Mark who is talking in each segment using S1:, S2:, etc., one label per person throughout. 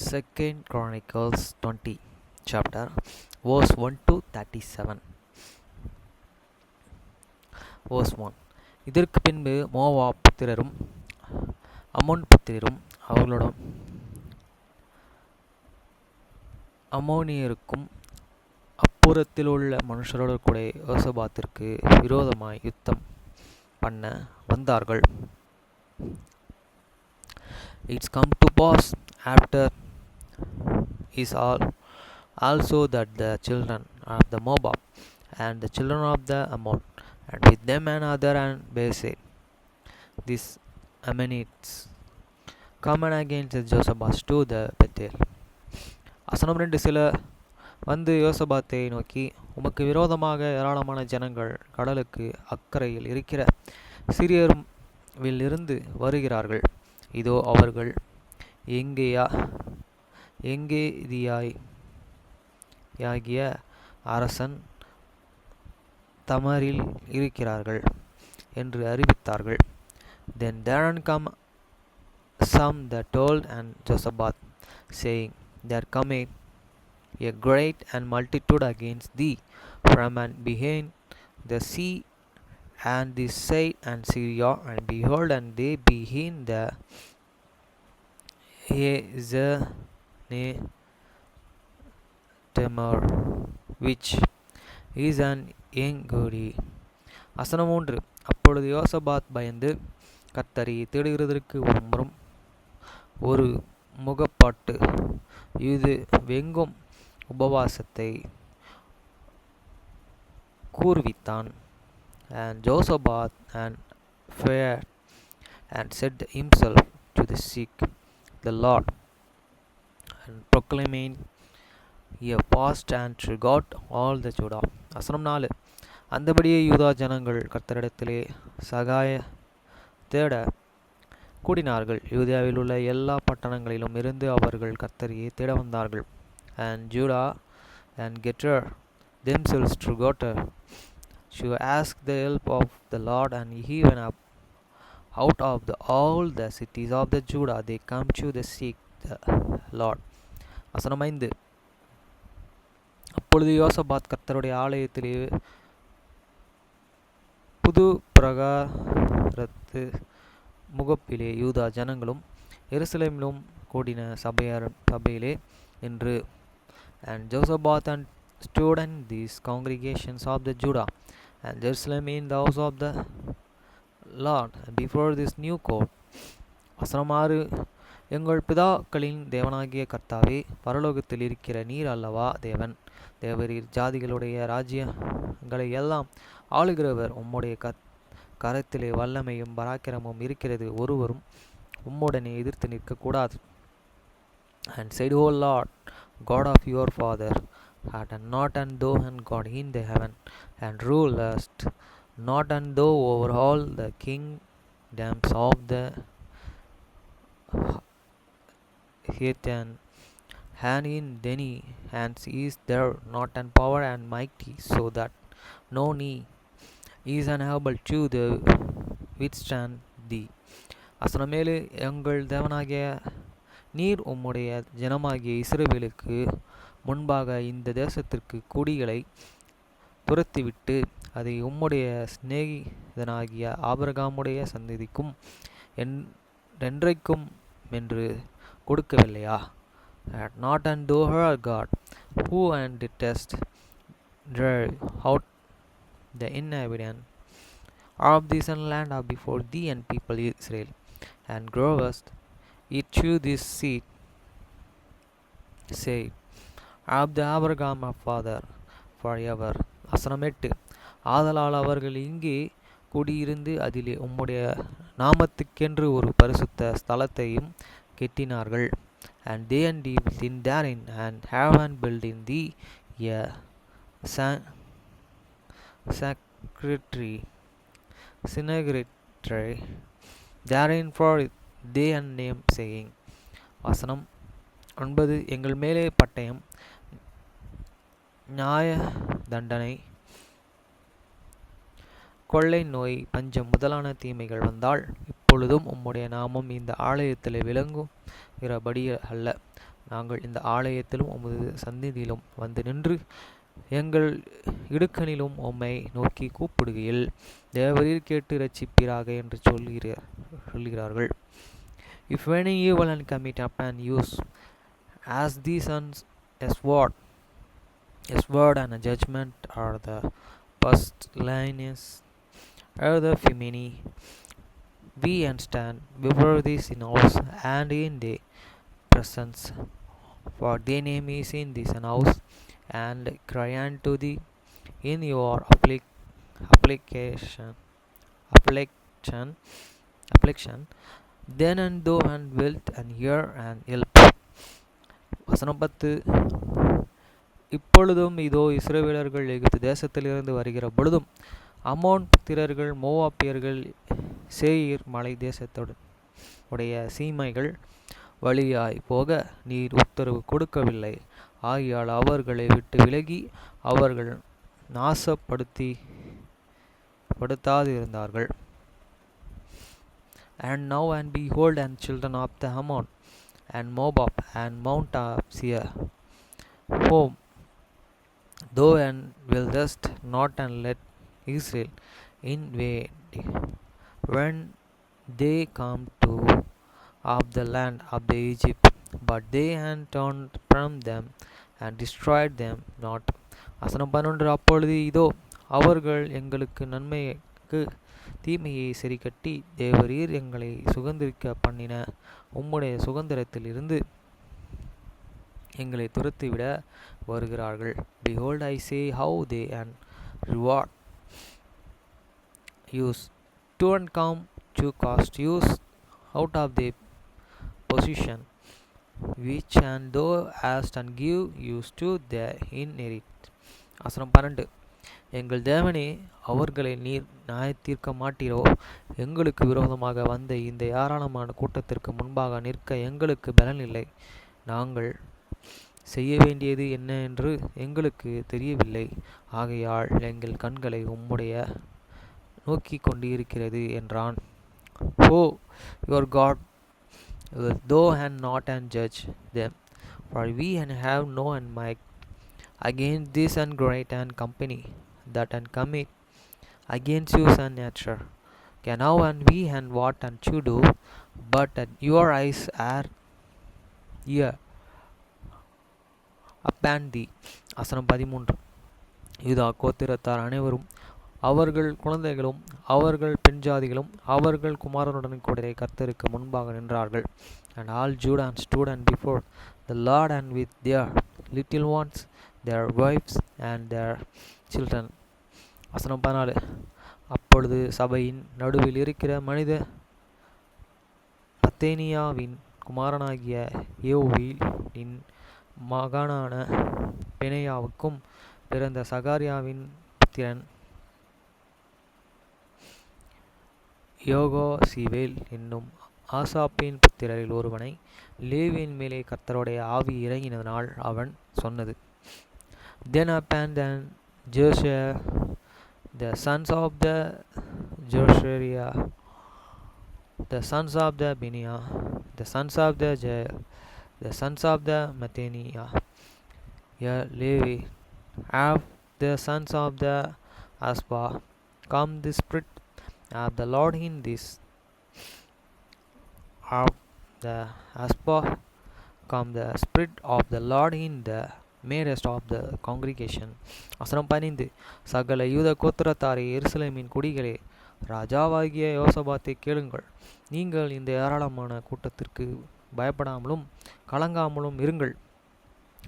S1: Second Chronicles 20 chapter verse 1 to 37. Verse 1. இதற்கு பின்பு Moab புத்திரரும் அம்மோன் புத்திரரும் அவர்களுடன் அம்மோனியருக்கும் அப்புறத்திலுள்ள மனுஷரோடு கூட யோசபாத்திற்கு விரோதமாய் யுத்தம் பண்ண வந்தார்கள். It's come to pass after is also that the children of the Moab and the children of the Ammon, and with them another and Besed, these Ammonites, come against Josaphat to the Bethel. வசனம் 2. சிலர் வந்து யோசபாத்தை நோக்கி, உமக்கு விரோதமாக ஏராளமான ஜனங்கள் கடலுக்கு அக்கறையில் இருக்கிற சிரியரிலிருந்து வருகிறார்கள். இதோ அவர்கள் எங்கேதியாகிய அரசன் தமரில் இருக்கிறார்கள் என்று அறிவித்தார்கள். Then there come some that told and Josaphat, saying, There cometh a great and multitude against thee from and behind the sea and this side and Syria, and behold, and they behind the Tamar, which is an Engedi. வசனம் 3. அப்பொழுது யோசபாத் பயந்து கர்த்தரை தேடுகிறதற்கு ஒரு முகப்பாட்டு இது வெங்கும் உபவாசத்தை கூர்வித்தான். And Josaphat and feared and said himself to seek the Lord, and proclaiming a fast and forgot all the Judah. வசனம் 4. அந்தபடியே யூதா ஜனங்கள் கர்த்தரிடத்திலே சகாய தேட கூடினார்கள். யூதாவில் உள்ள எல்லா பட்டணங்களிலும் இருந்து அவர்கள் கர்த்தரையே தேட வந்தார்கள். And Judah and Geter themselves together to ask the help of the Lord, and even up out of all the cities of the Judah they come to seek the Lord. வசனம் 5. அப்பொழுது யோசபாத் கர்த்தருடைய ஆலயத்திலே புது பிரகாரத்து முகப்பிலே யூதா ஜனங்களும் எருசலேமிலும் கூடின சபையிலே என்று and Josaphat and stood in these congregations of the Judah and Jerusalem in the house of the Lord before this new court. வசனம் 6. எங்கள் பிதாக்களின் தேவனாகிய கர்த்தாவே, பரலோகத்தில் இருக்கிற நீர் அல்லவா தேவன், தேவரீர் ஜாதிகளுடைய ராஜ்யங்களை எல்லாம் ஆளுகிறவர். உம்முடைய கரத்திலே வல்லமையும் பராக்கிரமும் இருக்கிறது, ஒருவரும் உம்முடனே எதிர்த்து நிற்கக்கூடாது. And said, O Lord, God of your father, had not and thou and God in the heaven, and rulest not and thou over all the kingdoms of the heathen, and in thine hands is there not and power and mighty, so that no knee is unable to withstand thee. வசனம் 7. எங்கள் தேவனாகிய நீர் உம்முடைய ஜனமாகிய இஸ்ரவேலுக்கு முன்பாக இந்த தேசத்திற்கு குடிகளை துரத்திவிட்டு அதை உம்முடைய சிநேகிதனாகிய ஆபிரகாமுடைய சந்ததிக்கும் என்றைக்கும் என்று கொடுக்கவில்லையா? Not unto her God, who and didst drive out the inhabitant of this land of before thee and people Israel, and growest it to this seed, say, of the Abraham of father forever. வசனம் 8. ஆதலால் அவர்கள் இங்கே குடியிருந்து அதிலே உம்முடைய நாமத்துக்கென்று ஒரு பரிசுத்த ஸ்தலத்தையும் கெட்டினார்கள். And they and within therein, and have and built in thee a synagogue therein for they and name, saying. வசனம் 9. எங்கள் மேலே பட்டயம், நியாய தண்டனை, கொள்ளை நோய், பஞ்சம் முதலான தீமைகள் வந்தால் இப்பொழுதும் உம்முடைய நாமம் இந்த ஆலயத்தில் இருக்கிறபடி அல்ல, நாங்கள் இந்த ஆலயத்திலும் உமது சந்நிதியிலும் வந்து நின்று எங்கள் இடுக்கணிலும் உம்மை நோக்கி கூப்பிடுகையில் தேவரீர் கேட்டு இரட்சிப்பீராக என்று சொல்கிறார்கள். If any evil and commit upon you, as the sons, a sword and a judgment are the pestilence are the femini, we stand before this in house and in the presence, for thy name is in this house, and cry unto thee in your application, affliction, then and thou and wilt and hear and help. வசனம் 10. இப்பொழுதும் இதோ இஸ்ரவேலர்கள் எகிப்து தேசத்திலிருந்து வருகிற பொழுதும் அம்மோன் புத்திரர்கள் மோவாபியர்கள் சேயீர் மலை தேசத்துடன் உடைய சீமைகள் வழியாய் போக நீர் உத்தரவு கொடுக்கவில்லை. ஆகையால் அவர்களை விட்டு விலகி அவர்கள் நாசப்படுத்தாதிருந்தார்கள். And now and behold, and children of the Ammon and Moab and Mount Seir, whom thou and wildest not and let Israel invade, when they come to of the land of the Egypt, but they had turned from them and destroyed them not. வசனம் 11. அப்பொழுது இதோ அவர்கள் எங்களுக்கு நன்மைக்கு தீமையை சரிக்கட்டி தேவரீர் எங்களை சுதந்திரிக்க பண்ணின உம்முடைய சுதந்திரத்தில் இருந்து எங்களை துரத்திவிட வருகிறார்கள். Behold, I say how they and reward use to and come to cast use out of the position which and thou hast and give use to the inherit. வசனம் 12. எங்கள் தேவனே, அவர்களை நீர் நியாயத்தீர்க்க மாட்டீரோ? எங்களுக்கு விரோதமாக வந்த இந்த ஏராளமான கூட்டத்திற்கு முன்பாக நிற்க எங்களுக்கு பலன் இல்லை. நாங்கள் செய்ய வேண்டியது என்ன என்று எங்களுக்கு தெரியவில்லை. ஆகையால் எங்கள் கண்களை உம்முடைய நோக்கி கொண்டிருக்கிறது என்றான். ஓ, your God will thou and not and judge them, for we and have no and might against this and great and company that and commit against you and nature. Can now and we and what and you do, but that your eyes are here upon thee. வசனம் 13. யூதா கோத்திரத்தார் அனைவரும் அவர்கள் குழந்தைகளும் அவர்கள் பெண்ஜாதிகளும் அவர்கள் குமாரனுடன் கூட கர்த்தருக்கு முன்பாக நின்றார்கள். And all Judah stood and before the Lord and with their little ones, their wives and their children. வசனம் 14. அப்பொழுது சபையின் நடுவில் இருக்கிற மனித அத்தேனியாவின் குமாரனாகிய யோவேலின் மகனான பெனாயாவுக்கும் பிறந்த சகாரியாவின் புத்திரன் யோகோசிவேல் என்னும் ஆசாப்பின் புத்திரரில் ஒருவனை லேவியின் மேலே கர்த்தருடைய ஆவி இறங்கினதனால் அவன் சொன்னது. Then upon Joshua, the sons of the Joshua, the sons of the Benia, the sons of the Jael, the sons of the Mattaniah, Levi, of the sons of the Aspa, come the Spirit of the Lord in this, of the Aspa, come the Spirit of the Lord in the midst of the congregation. வசனம் 15. சகல யூத கோத்திரத்தாரே, எருசலேமின் குடிகளே, ராஜாவாகிய யோசபாத்தை கேளுங்கள். நீங்கள் இந்த ஏராளமான கூட்டத்திற்கு பயப்படாமலும் கலங்காமலும் இருங்கள்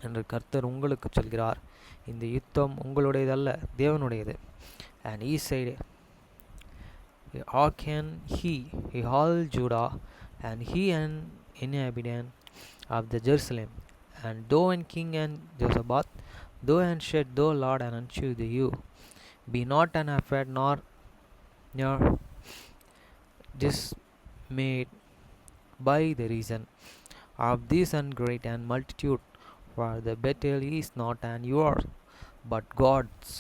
S1: என்று கர்த்தர் உங்களுக்கு சொல்கிறார். இந்த யுத்தம் உங்களுடையதல்ல, தேவனுடையது. And he said, hearken he all Judah, and he an inhabitant of the Jerusalem, and thou and king and Josaphat, thou and shed thou Lord and unto you, be not an afraid nor dismayed by the reason of this and great and multitude, for the battle is not an yours, but God's.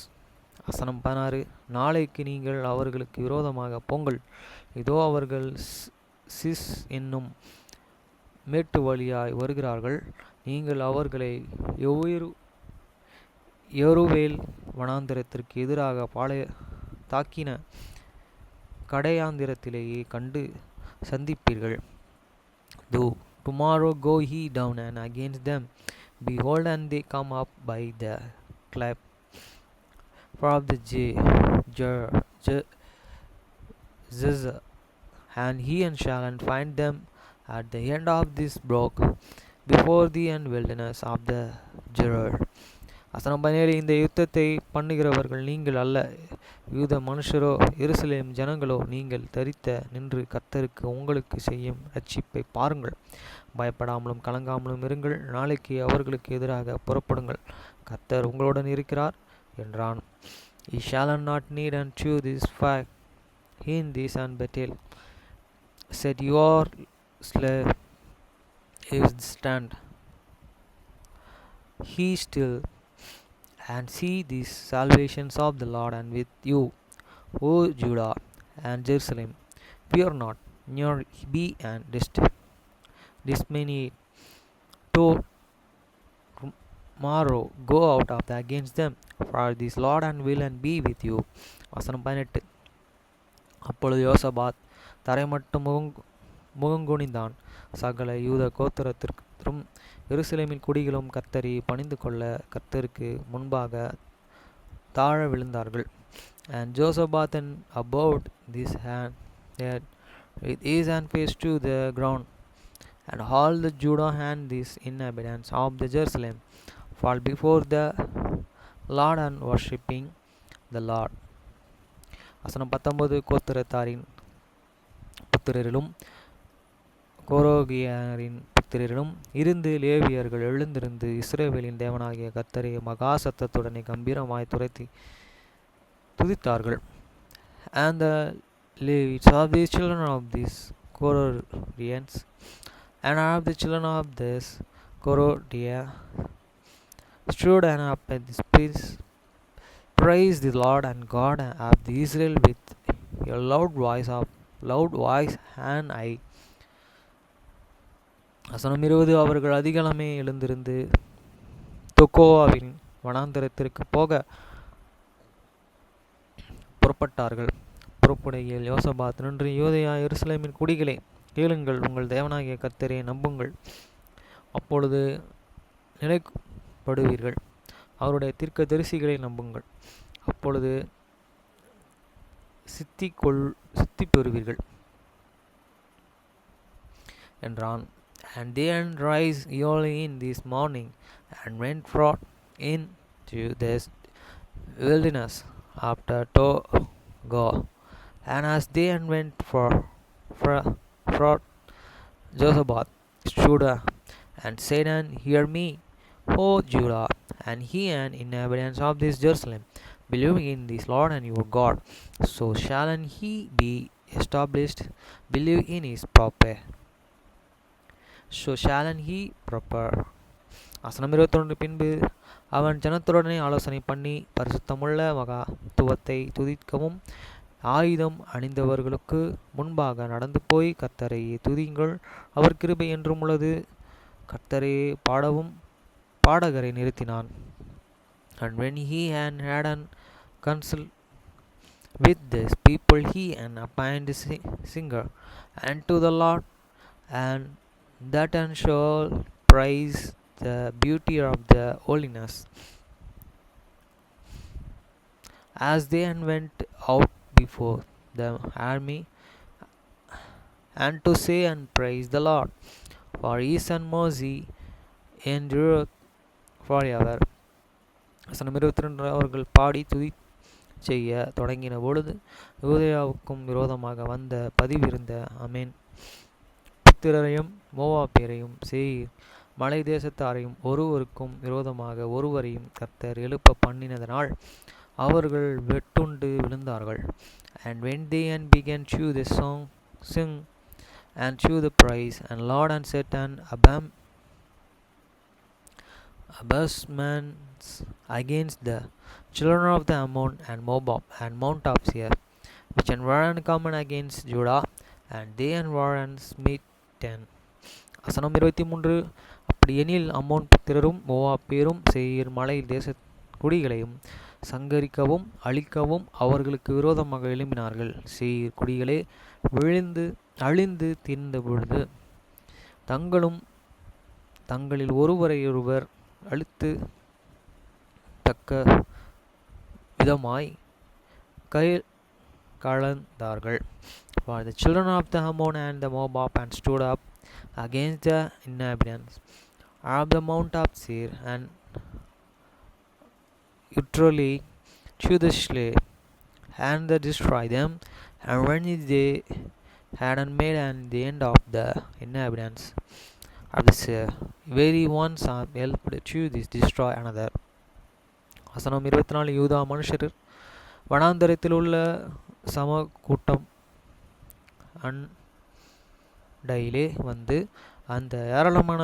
S1: வசனம் 16. நாளைக்கு நீங்கள் அவர்களுக்கு விரோதமாக போங்கள். இதோ அவர்கள் sis என்னும் மேட்டு வழியாய் வருகிறார்கள். நீங்கள் அவர்களை யெருவேல் வனாந்திரத்திற்கு எதிராக தாக்கின கடையாந்திரத்திலேயே கண்டு சந்திப்பீர்கள். Though tomorrow go ye down and against them, behold, and they come up by the cleft of the Zizah, and he and shall and find them at the end of this brook, before the wilderness of the Gerard. வசனம் 17. இந்த யுத்தத்தை பண்ணுகிறவர்கள் நீங்கள் அல்ல, யூத மனுஷரோ எருசலேம் ஜனங்களோ, நீங்கள் தரித்த நின்று கர்த்தருக்கு உங்களுக்கு செய்யும் ரட்சிப்பை பாருங்கள். பயப்படாமலும் கலங்காமலும் இருங்கள். நாளைக்கு அவர்களுக்கு எதிராக புறப்படுங்கள், கர்த்தர் உங்களுடன் இருக்கிறார் என்றான். Ye shall not need unto this fact in this and Bethel. Set your slave is stand he still, and see these salvations of the Lord and with you, O Judah and Jerusalem. Fear not, nor be and dismayed. Tomorrow go out of against them, for this Lord and will and be with you. வசனம் 18. அப்பொழுது யோசபாத் தரைமட்டும் முகங்குனிந்தான். சகல யூத கோத்திரத்திற்கும் எருசலேமின் குடிகளும் கர்த்தரை பணிந்து கொள்ள கர்த்தருக்கு முன்பாக தாழ விழுந்தார்கள். And Josaphat abode his head with his face to the ground, and all the Judah and these inhabitants of the Jerusalem fall before the Lord and worshipping the Lord. வசனம் 19. கோத்திரத்தாரின் புத்திரரிலும் கோரோகியரின் புத்திரரிலும் இருந்து லேவியர்கள் எழுந்திருந்து இஸ்ரவேலின் தேவனாகிய கர்த்தரை மகா சத்தத்துடனே கம்பீரமாய் துதித்தார்கள். And the Levites of the children of these Kororians and of the children of this Korodia stood and up at this place, praise the Lord and God of the Israel with a loud voice and I. வசனம் 20. அவர்கள் அதிகாலமே எழுந்திருந்து தொக்கோவாவின் வனாந்தரத்திற்கு போக புறப்பட்டார்கள். புறப்படுகையில் யோசபாத் நின்று, யூதேயா எருசலேமின் குடிகளே, கேளுங்கள், உங்கள் தேவனாகிய கர்த்தரை நம்புங்கள், அப்பொழுது நிலைப்படுவீர்கள். அவருடைய தீர்க்கதரிசிகளை நம்புங்கள், அப்பொழுது சித்தி பெறுவீர்கள் என்றான். And they rise early in this morning and went forth into this wilderness after Togo. And as they went forth, Josaphat stood and said, and hear me, O Judah, and he and inhabitants of this Jerusalem, believe in this Lord and your God, so shall he be established. Believe in his proper, so shall he prosper. வசனம் 21. பின்பு அவன் ஜனத்துடனே ஆலோசனை பண்ணி பரிசுத்தமுள்ள மகத்துவத்தை துதிக்கவும் ஆயுதம் அணிந்தவர்களுக்கு முன்பாக நடந்து போய் கர்த்தரையே துதியுங்கள், அவர் கிருபை என்றும் உள்ளது, கர்த்தரையே பாடவும் பாடகரை நிறுத்தினான். And when he had an counsel with this people, he and appointed singer unto the Lord, and that and shall praise the beauty of the holiness. As they went out before the army, and to say and praise the Lord, for his mercy endureth forever. வசனம் 22. அவர்கள் பாடி துதி செய்ய தொடங்கின பொழுது யூதேயாவுக்கும் விரோதமாக வந்த பதிவிருந்த அமேன் புத்திரரையும் மோவாபியரையும் சேயீர் மலை தேசத்தாரையும் ஒருவருக்கும் விரோதமாக ஒருவரையும் கர்த்தர் எழுப்ப பண்ணினதனால் அவர்கள் வெட்டுண்டு விழுந்தார்கள். And when they began to the song, sing and to the praise, and Lord and set an abasments against the children of the Ammon and Moab and Mount of Seir, which were come against Judah, and they were smitten வசனம் 23. அப்படியெனில் அம்மோன் புத்திரரும் மோவாபியரும் சேயீர் மலை தேச குடிகளையும் சங்கரிக்கவும் அழிக்கவும் அவர்களுக்கு விரோதமாக எழும்பினார்கள். சேயீர் குடிகளே அழிந்து தீர்ந்த பொழுது தங்களில் ஒருவரையொருவர் அழித்து தக்க விதமாய் கலந்தார்கள். For the children of the Ammon and the Moab and stood up against the inhabitants of the mount of Seir and utterly judiciously and they destroy them, and when they had made an the end of the inhabitants of the Seir, very ones are helped to destroy another. வசனம் 24. யூதா மனுஷர் வனாந்தரத்தில் உள்ள சம கூட்டம் அண்டையிலே வந்து அந்த ஏராளமான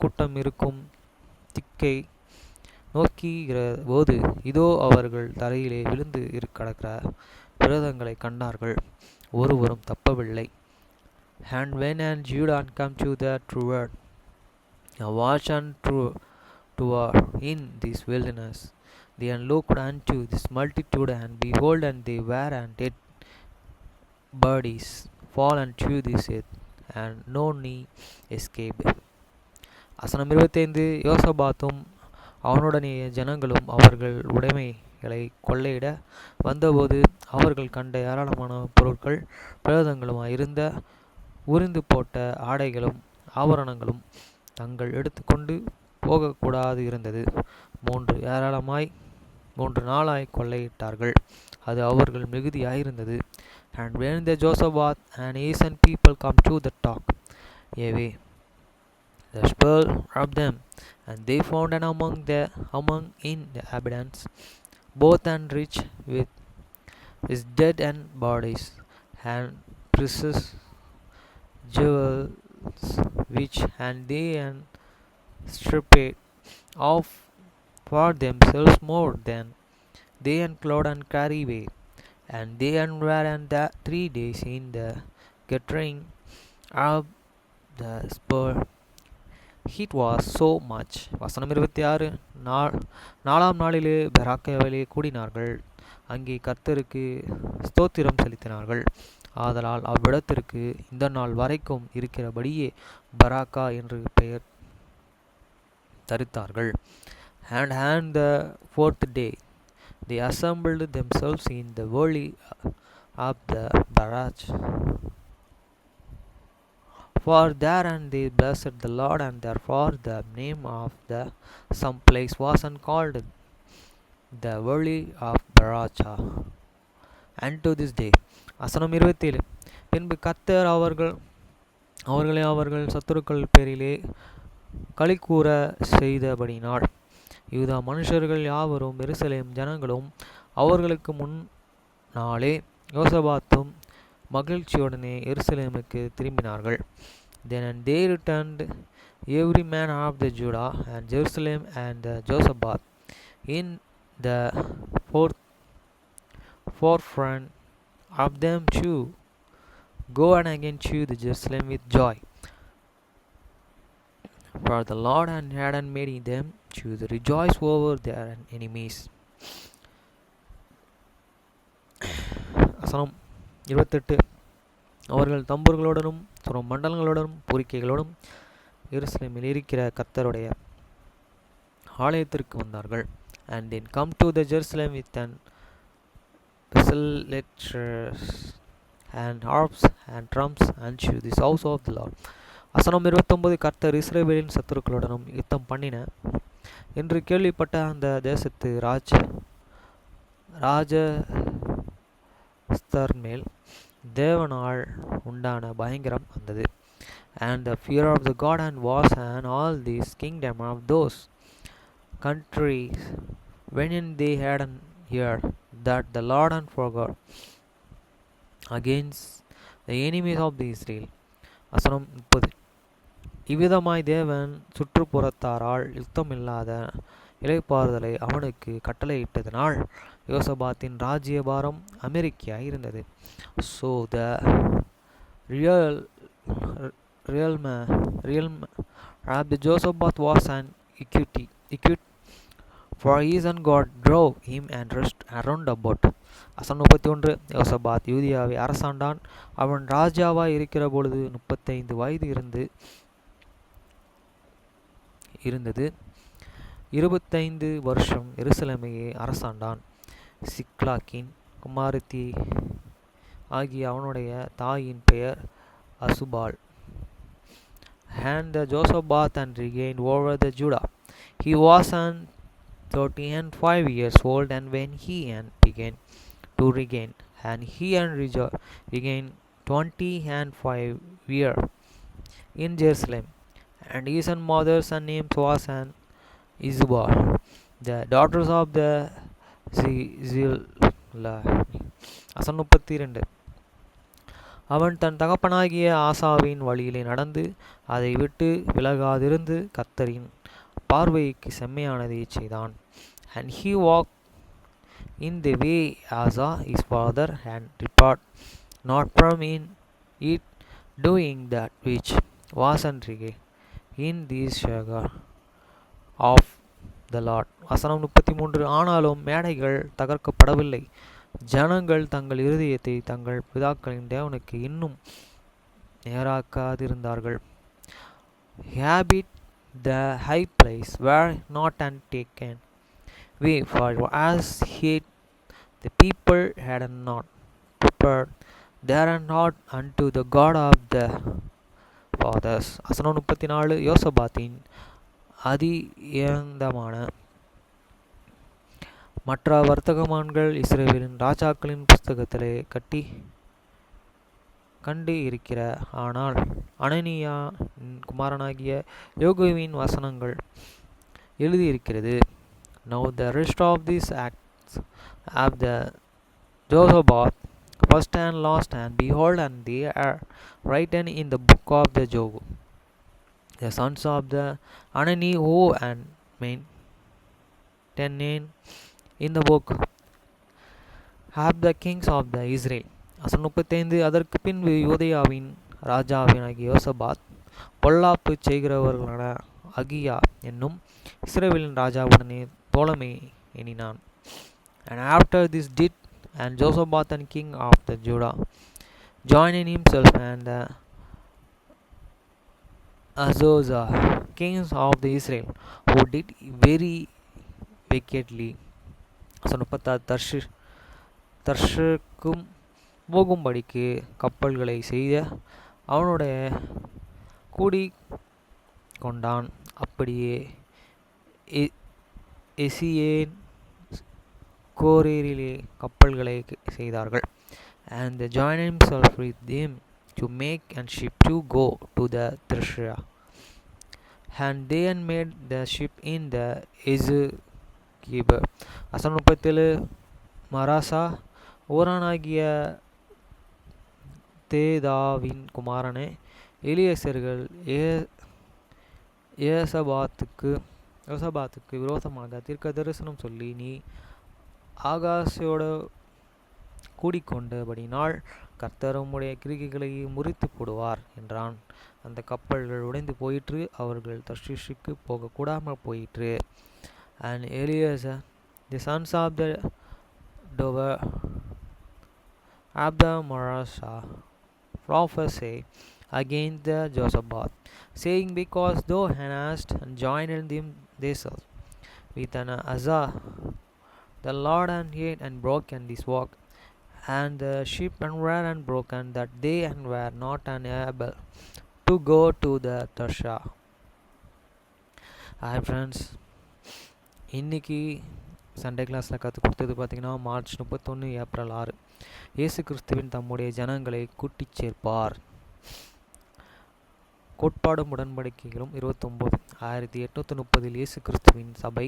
S1: கூட்டம் இருக்கும் திக்கை நோக்குகிற போது இதோ அவர்கள் தரையிலே விழுந்து கிடக்கிற விரோதங்களை கண்டார்கள், ஒருவரும் தப்பவில்லை. And when and Judah come to the truward, watch and toward in this wilderness, they looked unto this multitude, and behold, and they were and dead bodies fallen to this earth, and no knee escaped. வசனம் 25. யோசபாத்தும் அவனுடனே ஜனங்களும் அவர்கள் உடைமைகளை கொள்ளையிட வந்தபோது அவர்கள் கண்ட ஏராளமான பொருட்கள் பிரேதங்களுமாய் இருந்த உரிந்து போட்ட ஆடைகளும் ஆபரணங்களும் தங்கள் எடுத்துக்கொண்டு போகக்கூடாது இருந்தது. 3 நாளாய் கொள்ளையிட்டார்கள். அது அவர்கள் மிகுதியாயிருந்தது. And when the Josaphat and his people come to the talk away the spoil of them, and they found an among in the abundance both and rich with his dead and bodies and precious jewels, which and they and stripped off for themselves more than they and clothed and carry away, and they and were and 3 days in the gathering of the spoil. It was so much. வசனம் 26. நாலாம் நாளிலே பெராக்காவிலே கூடினார்கள். அங்கே கர்த்தருக்கு ஸ்தோத்திரம் செலுத்தினார்கள். ஆதலால் அவ்விடத்திற்கு இந்த நாள் வரைக்கும் இருக்கிறபடியே பராக்கா என்று பெயர் தரித்தார்கள். And the 4th day they assembled themselves in the valley of the Barach. For there and they blessed the Lord, and therefore the name of the some place was called the valley of Baracha unto this day. வசனம் 27. பின்பு கர்த்தர் அவர்களை அவர்கள் சத்துருக்கள் பேரிலே களிகூர செய்தபடினால் யூதா மனுஷர்கள் யாவரும் எருசலேம் ஜனங்களும் அவர்களுக்கு முன்னாலே யோசபாத்தும் மகிழ்ச்சியுடனே எருசலேமுக்கு திரும்பினார்கள். Then they returned every man of the Judah and Jerusalem and the Josaphat in the forefront of them to go and again to the Jerusalem with joy, for the Lord had made them to rejoice over their enemies. வசனம் 28. அவர்கள் தம்புர்களோடனும் மண்டலங்களோடனும் பூரிக்கைகளோடும் எருசலேமில் இருக்கிற கர்த்தருடைய ஆலயத்திற்கு வந்தார்கள். And then come to the Jerusalem with an psalteries and harps and drums unto this house of the Lord. வசனம் 29. கர்த்தர் இஸ்ரவேலின் சத்துருக்களுடனும் யுத்தம் பண்ணின என்று கேள்விப்பட்ட அந்த தேசத்து ராஜஸ்தர் மேல் தேவனால் உண்டான பயங்கரம் வந்தது. And the fear of the God and was and all this kingdom of those countries when they had heard that the Lord and forgot against the enemies of the Israel. வசனம் 30. இவ்விதமாய் தேவன் சுற்றுப்புறத்தாரால் யுத்தமில்லாத இளைப்பாறுதலை அவனுக்கு கட்டளையிட்டதனால் யோசபாத்தின் ராஜ்யபாரம் அமெரிக்கையாய் இருந்தது. So the realm Rabbi Josaphat was an acute for his and God drove him and rest around about. வசனம் 31. யோசபாத் யூதியாவை அரசாண்டான். அவன் ராஜாவாய் இருக்கிற பொழுது 35 வயது இருந்தது. 25 வருஷம் எருசலேமையே அரசாண்டான். சிக்லாக்கின் குமாரத்தி ஆகிய அவனுடைய தாயின் பெயர் அசுபால். And the Josaphat and regained over the Judah. He was an 35 years old, and when he began to regain, and he regained 25 years in Jerusalem. And his mother's name was an Isabel, the daughters of the Zillah. வசனம் 32. அவன் தன் தகப்பனாகிய ஆசாவின் வழியிலே நடந்து அதை விட்டு விலகாதிருந்து கர்த்தரின் பார்வைக்கு செம்மையானதை செய்தான். And he walked in the way Asa his father had departed not from it, doing that which was untrue in this shagar of the Lord. வசனம் 33. ஆனாலும் மேடைகள் தகர்க்கப்படவில்லை. ஜனங்கள் தங்கள் இருதயத்தை தங்கள் பிதாக்களின் தேவனுக்கு இன்னும் நேராக்காதிருந்தார்கள். Habit the high place were not taken away, for as yet the people had not prepared their heart unto the God of the fathers. வசனம் 34. யோசபாத்தின் அதியந்தமான மற்ற வர்த்தகமான்கள் இஸ்ரவேலின் ராஜாக்களின் புஸ்தகத்திலே கண்டு இருக்கிற. ஆனால் அனனியா குமாரனாகிய யோகுவின் வசனங்கள் எழுதியிருக்கிறது. Now the rest of these acts of the Josaphat, first and last, and behold, and they are written in the book of the Job. The sons of the Anani who and maintained in the book of the kings of the Israel. வசனம் 35. அதற்கு பின்பு யூதேயாவின் ராஜாவினாகிய யோசபாத் பொல்லாப்பு செய்கிறவர்களான அகியா என்னும் இஸ்ரவேலின் ராஜாவுடனே தோழமை எண்ணினான். And after this did and Josaphat and king of the Judah joined himself and the Azazah kings of the Israel who did very wickedly. 36. தர்ஷுக்கும் போகும்படிக்கு கப்பல்களை செய்த அவனுடைய கூடி கொண்டான். அப்படியே எசியேன் கோரேரிலே கப்பல்களை செய்தார்கள். And they joined himself with them to make and ship to go to the Threshia. And they made the ship in the Ezekiel. வசனம் 37. மராசா ஊரானாகிய தேதாவின் குமாரனே எலியேசர்கள் யோசபாத்துக்கு விரோதமாக தீர்க்க தரிசனம் சொல்லி, நீ ஆகாசோடு கூடிக்கொண்டபடினால் கர்த்தர் உம்முடைய கிரிகைகளை முறித்து போடுவார் என்றான். அந்த கப்பல்கள் உடைந்து போயிற்று, அவர்கள் தர்ஷீஷுக்கு போகக்கூடாமல் போயிற்று. And Eliezer, the sons of the Dover of the Marasha prophesy against the Josaphat, saying, because thou hast joined them themselves with an Azar, the Lord and hate and broken this work, and the ship and were and broken, that they and were not able to go to the Tarsha. Hi friends, இன்னைக்கு Sunday கிளாஸில் கற்றுக் கொடுத்தது பார்த்திங்கன்னா March 31 April 6 இயேசு கிறிஸ்துவின் தம்முடைய ஜனங்களை கூட்டிச் சேர்ப்பார். கோட்பாடும் உடன்படிக்கைகளும் 29. 1830 இயேசு கிறிஸ்துவின் சபை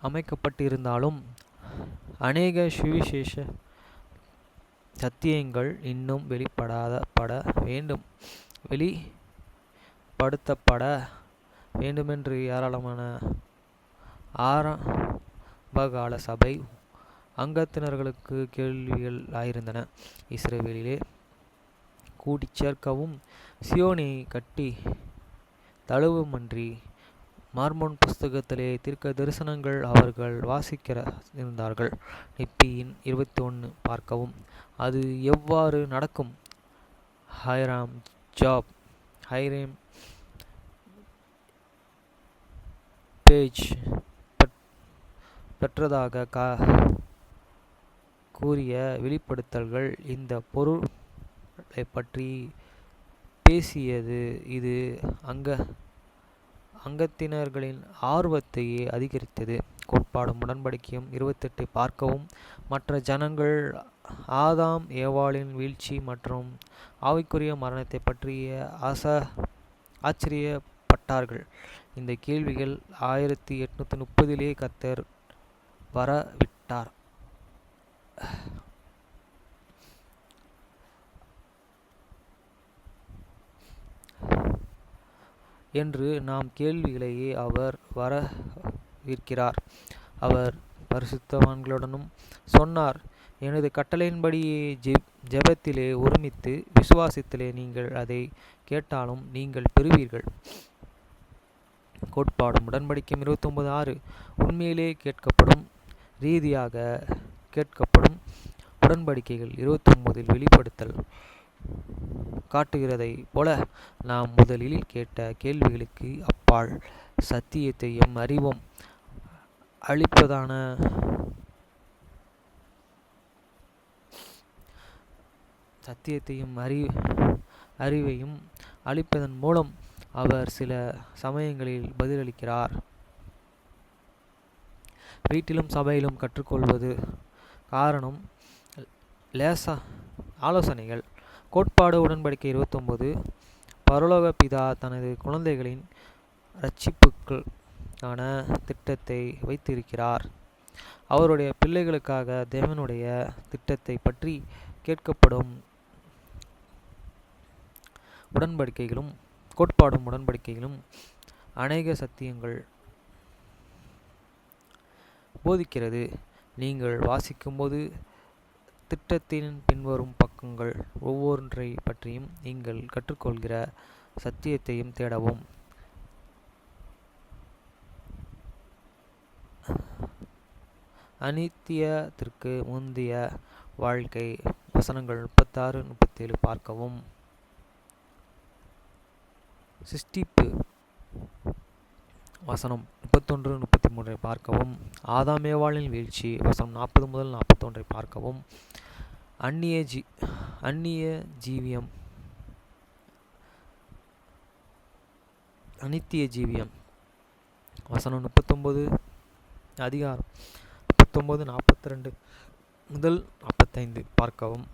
S1: அமைக்கப்பட்டிருந்தாலும் அநேக சுவிசேஷ சத்தியங்கள் இன்னும் வெளிப்படுத்தப்பட வேண்டுமென்று ஏராளமான ஆரம்பகால சபை அங்கத்தினர்களுக்கு கேள்விகள் ஆயிருந்தன. இஸ்ரவேலிலே கூட்டிச் சேர்க்கவும் சியோனை கட்டி தழுவுமன்றி மார்மோன் புஸ்தகத்திலே தீர்க்க தரிசனங்கள் அவர்கள் வாசிக்கிற இருந்தார்கள். நெப்பியின் 21 பார்க்கவும். அது எவ்வாறு நடக்கும்? ஹைராம் பேஜ் பெற்றதாக கூறிய வெளிப்படுத்தல்கள் இந்த பொருளை பற்றி பேசியது. இது அங்கத்தினர்களின் ஆர்வத்தையே அதிகரித்தது. கோட்பாடும் உடன்படிக்கையும் 28 பார்க்கவும். மற்ற ஜனங்கள் ஆதாம் ஏவாளின் வீழ்ச்சி மற்றும் ஆவிக்குரிய மரணத்தை பற்றிய ஆச்சரியப்பட்டார்கள். இந்த கேள்விகள் 1830 கர்த்தர் வரவிட்டார் என்று நாம் கேள்விகளையே அவர் வரவிருக்கிறார். அவர் பரிசுத்தவான்களுடனும் சொன்னார், எனது கட்டளையின்படியே ஜெபத்திலே ஒருமித்து விசுவாசத்திலே நீங்கள் அதை கேட்டாலும் நீங்கள் பெறுவீர்கள். கோட்பாடும் உடன்படிக்கையும் 29:6 உண்மையிலே கேட்கப்படும் ரீதியாக கேட்கப்படும் உடன்படிக்கைகள் 29 வெளிப்படுத்தல் காட்டுகிறதை போல நாம் முதலில் கேட்ட கேள்விகளுக்கு அப்பால் சத்தியத்தையும் அறிவும் அளிப்பதான அறிவையும் அளிப்பதன் மூலம் அவர் சில சமயங்களில் பதிலளிக்கிறார். வீட்டிலும் சபையிலும் கற்றுக்கொள்வது காரணம் ஆலோசனைகள். கோட்பாடு உடன்படிக்கை 29 பரலோக பிதா தனது குழந்தைகளின் இரட்சிப்புக்கான திட்டத்தை வைத்திருக்கிறார். அவருடைய பிள்ளைகளுக்காக தேவனுடைய திட்டத்தை பற்றி கேட்கப்படும் உடன்படிக்கைகளும் கோட்பாடும் உடன்படிக்கைகளும் அநேக சத்தியங்கள் போதிக்கிறது. நீங்கள் வாசிக்கும்போது திட்டத்தின் பின்வரும் பக்கங்கள் ஒவ்வொன்றை பற்றியும் நீங்கள் கற்றுக்கொள்கிற சத்தியத்தையும் தேடவும். அனித்தியத்திற்கு முந்தைய வாழ்க்கை வசனங்கள் 36-37 பார்க்கவும். சிருஷ்டிப்பு வசனம் 31-33 பார்க்கவும். ஆதாம் ஏவாளின் வீழ்ச்சி வசனம் 40-41 பார்க்கவும். அனித்திய ஜீவியம் வசனம் 39 அதிகாரம் 39-42-45 பார்க்கவும்.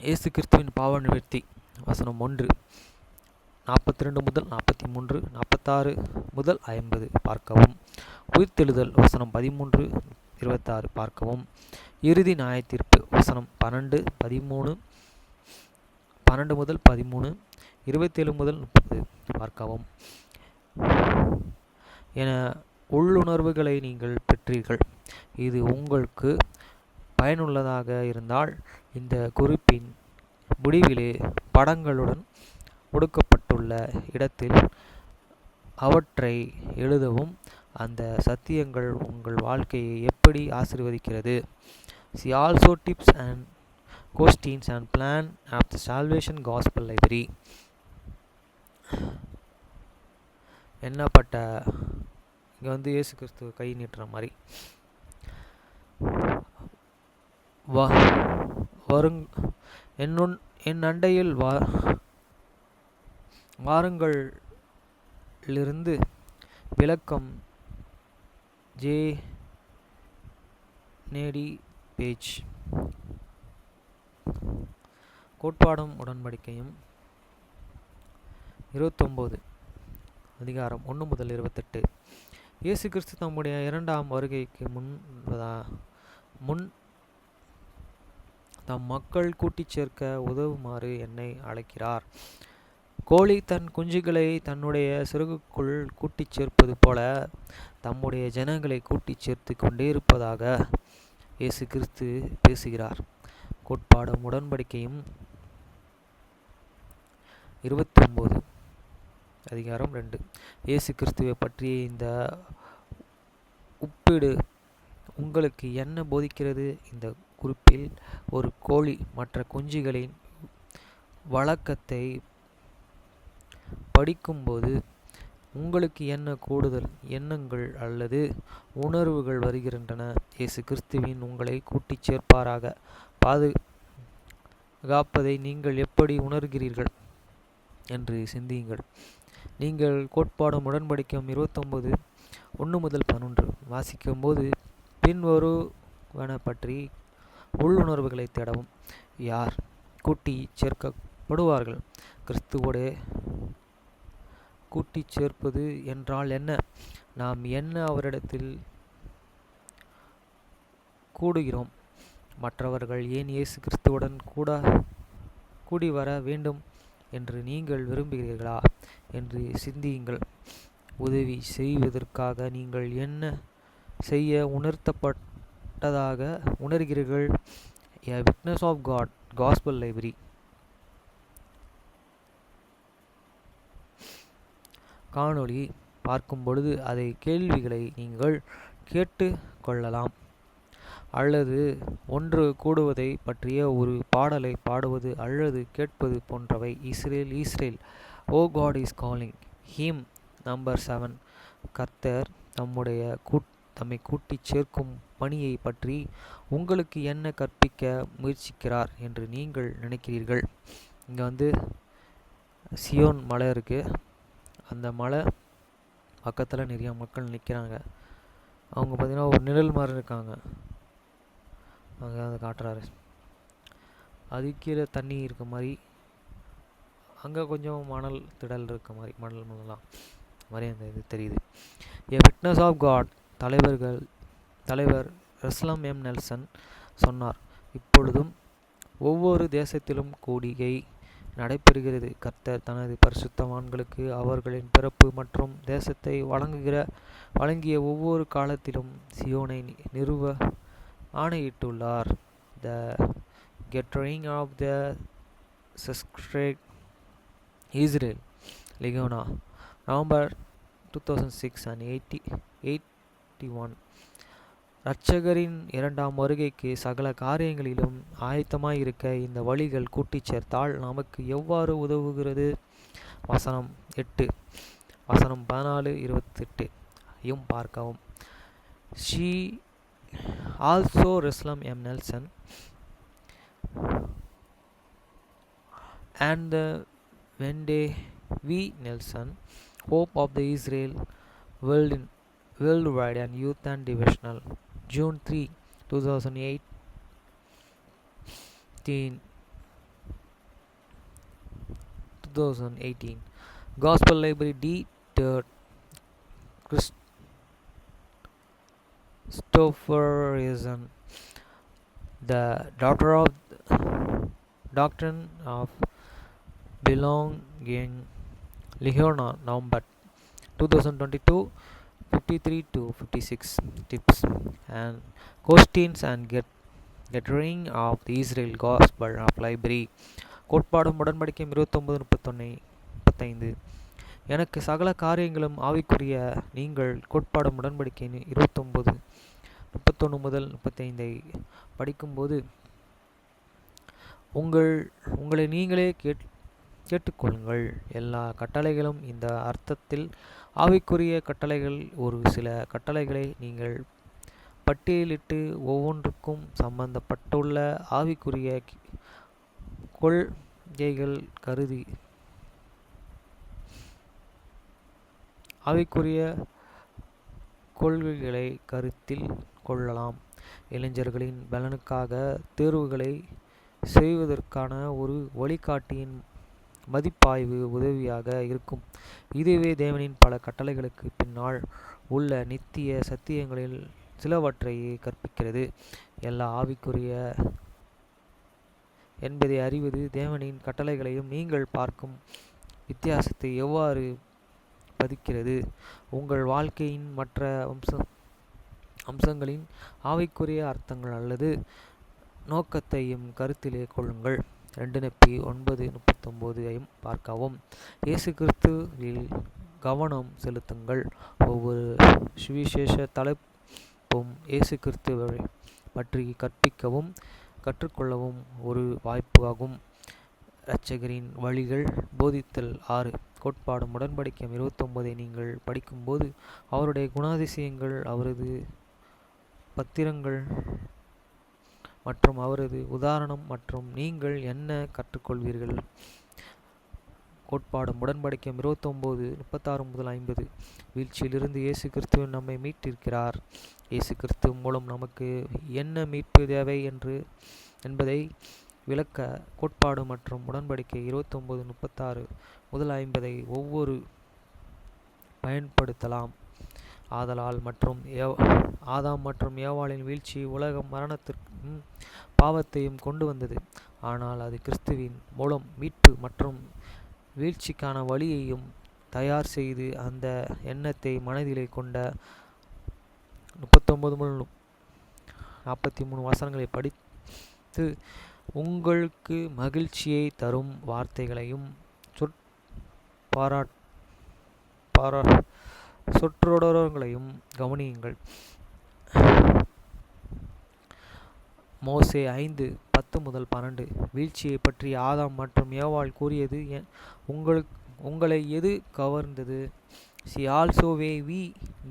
S1: இயேசு கிறிஸ்துவின் பாவ நிவர்த்தி வசனம் 1 42-43 46-50 பார்க்கவும். உயிர்த்தெழுதல் வசனம் 13-26 பார்க்கவும். இறுதி நியாயத்தீர்ப்பு வசனம் 12-13 27-30 பார்க்கவும். என உள்ளுணர்வுகளை நீங்கள் பெற்றீர்கள். இது உங்களுக்கு பயனுள்ளதாக இருந்தால் இந்த குறிப்பின் முடிவிலே படங்களுடன் கொடுக்கப்பட்டுள்ள இடத்தில் அவற்றை எழுதவும். அந்த சத்தியங்கள் உங்கள் வாழ்க்கையை எப்படி ஆசீர்வதிக்கிறது? See also tips and questions and plan of the Salvation Gospel Library. என்னப்பட்ட இங்கே இயேசு கிறிஸ்து கை நீட்டுற மாதிரி என் அண்டையில் வாருங்களிலிருந்து விளக்கம் ஜே நேடி பேஜ். கோட்பாடும் உடன்படிக்கையும் 29 அதிகாரம் 1-28. இயேசு கிறிஸ்து தம்முடைய இரண்டாம் வருகைக்கு முன் தம் மக்கள் கூட்டிச் சேர்க்க உதவுமாறு என்னை அழைக்கிறார். கோழி தன் குஞ்சுகளை தன்னுடைய சிறகுக்குள் கூட்டிச் சேர்ப்பது போல தம்முடைய ஜனங்களை கூட்டிச் சேர்த்து கொண்டே இருப்பதாக இயேசு கிறிஸ்து பேசுகிறார். கோட்பாடும் உடன்படிக்கையும் 29 அதிகாரம் 2. இயேசு கிறிஸ்துவை பற்றிய இந்த ஒப்பீடு உங்களுக்கு என்ன போதிக்கிறது? இந்த குறிப்பில் ஒரு கோழி மற்ற குஞ்சுகளின் வழக்கத்தை படிக்கும்போது உங்களுக்கு என்ன கூடுதல் எண்ணங்கள் அல்லது உணர்வுகள் வருகின்றன? இயேசு கிறிஸ்துவின் உங்களை கூட்டிச் சேர்ப்பாராக பாதுகாப்பதை நீங்கள் எப்படி உணர்கிறீர்கள் என்று சிந்தியுங்கள். நீங்கள் கோட்பாடும் உடன்படிக்கையும் 29 1-11 வாசிக்கும்போது பின்வருவன பற்றி உள்ளுணர்வுகளை தேடவும். யார் கூட்டி சேர்க்கப்படுவார்கள்? கிறிஸ்துவோடு கூட்டிச் சேர்ப்பது என்றால் என்ன? நாம் என்ன அவரிடத்தில் கூடுகிறோம்? மற்றவர்கள் ஏன் இயேசு கிறிஸ்துவுடன் கூடி வர வேண்டும் என்று நீங்கள் விரும்புகிறீர்களா என்று சிந்தியுங்கள். உதவி செய்வதற்காக நீங்கள் என்ன செய்ய உணர்த்தப்பட்டதாக உணர்கிறீர்கள்? A Witness of God Gospel Library. காணொளி பார்க்கும் பொழுது அதை கேள்விகளை நீங்கள் கேட்டு கொள்ளலாம். அல்லது ஒன்று கூடுவதை பற்றிய ஒரு பாடலை பாடுவது அல்லது கேட்பது போன்றவை. Israel oh God is calling him. Number 7. கர்த்தர் தம்மை கூட்டிச் சேர்க்கும் பணியை பற்றி உங்களுக்கு என்ன கற்பிக்க முயற்சிக்கிறார் என்று நீங்கள் நினைக்கிறீர்கள்? இங்கே சியோன் மலை இருக்குது. அந்த மலை பக்கத்தில் நிறைய மக்கள் நிற்கிறாங்க. அவங்க பார்த்திங்கன்னா ஒரு நிழல் மாதிரி இருக்காங்க. அங்கே அதை காட்டுறாரு. அது கீழே தண்ணி இருக்க மாதிரி, அங்கே கொஞ்சம் மணல் திடல் இருக்க மாதிரி, மணலாம் மாதிரி அந்த இது தெரியுது. A Witness of God தலைவர் ரஸ்லம் எம் நெல்சன் சொன்னார், இப்பொழுதும் ஒவ்வொரு தேசத்திலும் கூடிகை நடைபெறுகிறது. கர்த்தர் தனது பரிசுத்தவான்களுக்கு அவர்களின் பிறப்பு மற்றும் தேசத்தை வழங்கிய ஒவ்வொரு காலத்திலும் சியோனை நிறுவ ஆணையிட்டுள்ளார். The Gathering of the Sacred Israel, Ligona, November 2006 and 81. இரட்சகரின் இரண்டாம் வருகைக்கு சகல காரியங்களிலும் ஆயத்தமாயிருக்க இந்த வழிகள் கூட்டிச் சேர்த்தால் நமக்கு எவ்வாறு உதவுகிறது? வசனம் 8, வசனம் 14-28 பார்க்கவும். She also Ruslam M. Nelson and the Wende V. Nelson, Hope of the Israel Worldwide and Youth and Devotional, June 3, 2018. Gospel Library D. Third Christopherson, The Doctrine of Belonging, Ligona, November 2022, 53-56 tips and questions and gathering of the Israel Gospel of Library. கோட்பாடும் உடன்படிக்கையும் 29-35. எனக்கு சகல காரியங்களும் ஆவிக்குரிய. நீங்கள் கோட்பாடும் உடன்படிக்கை 29-31-35 படிக்கும்போது உங்களை நீங்களே கேட்டுக்கொள்ளுங்கள். எல்லா கட்டளைகளும் இந்த அர்த்தத்தில் ஆவிக்குரிய கட்டளைகள். ஒரு சில கட்டளைகளை நீங்கள் பட்டியலிட்டு ஒவ்வொன்றுக்கும் சம்பந்தப்பட்டுள்ள ஆவிக்குரிய கொள்கைகள் கொள்கைகளை கருத்தில் கொள்ளலாம். இளைஞர்களின் பலனுக்காக தேர்வுகளை செய்வதற்கான ஒரு வழிகாட்டியின் மதிப்பாய்வு உதவியாக இருக்கும். இதுவே தேவனின் பல கட்டளைகளுக்கு பின்னால் உள்ள நித்திய சத்தியங்களில் சிலவற்றையே கற்பிக்கிறது. எல்லா ஆவிக்குரிய என்பதை அறிவது தேவனின் கட்டளைகளையும் நீங்கள் பார்க்கும் வித்தியாசத்தை எவ்வாறு பதிக்கிறது. உங்கள் வாழ்க்கையின் மற்ற அம்சங்களின் ஆவிக்குரிய அர்த்தங்கள் அல்லது நோக்கத்தையும் கருத்திலே கொள்ளுங்கள். 2 9:39 பார்க்கவும். இயேசு கிறிஸ்துவில் கவனம் செலுத்துங்கள். ஒவ்வொரு சுவிசேஷ தலைப்பும் இயேசு கிறிஸ்துவை பற்றி கற்பிக்கவும் கற்றுக்கொள்ளவும் ஒரு வாய்ப்பு ஆகும். இரட்சகரின் வழிகள் போதித்தல் 6. கோட்பாடும் உடன்படிக்கையும் 29 நீங்கள் படிக்கும்போது அவருடைய குணாதிசயங்கள், அவரது பத்திரங்கள் மற்றும் அவரது உதாரணம் மற்றும் நீங்கள் என்ன கற்றுக்கொள்வீர்கள். கோட்பாடும் உடன்படிக்கையும் 29 36 முதல் 50. வீழ்ச்சியிலிருந்து இயேசு கிறிஸ்து நம்மை மீட்டிருக்கிறார். இயேசு கிறிஸ்து மூலம் நமக்கு என்ன மீட்பு தேவை என்பதை விளக்க கோட்பாடு மற்றும் உடன்படிக்கை 29 36 முதல் 50 ஒவ்வொரு பயன்படுத்தலாம். ஆதாம் மற்றும் ஏவாளின் வீழ்ச்சி உலகம் மரணத்திற்கும் பாவத்தையும் கொண்டு வந்தது. ஆனால் அது கிறிஸ்துவின் மூலம் மீட்பு மற்றும் வீழ்ச்சிக்கான வழியையும் தயார் செய்து அந்த எண்ணத்தை மனதிலே கொண்ட 39 முதல் 43 வசனங்களை படித்து உங்களுக்கு மகிழ்ச்சியை தரும் வார்த்தைகளையும் சொற்றொடர்களையும் கவனியுங்கள். மோசே 5:10 முதல் 12. வீழ்ச்சியை பற்றி ஆதாம் மற்றும் ஏவாள் கூறியது உங்களை எது கவர்ந்தது? See also why we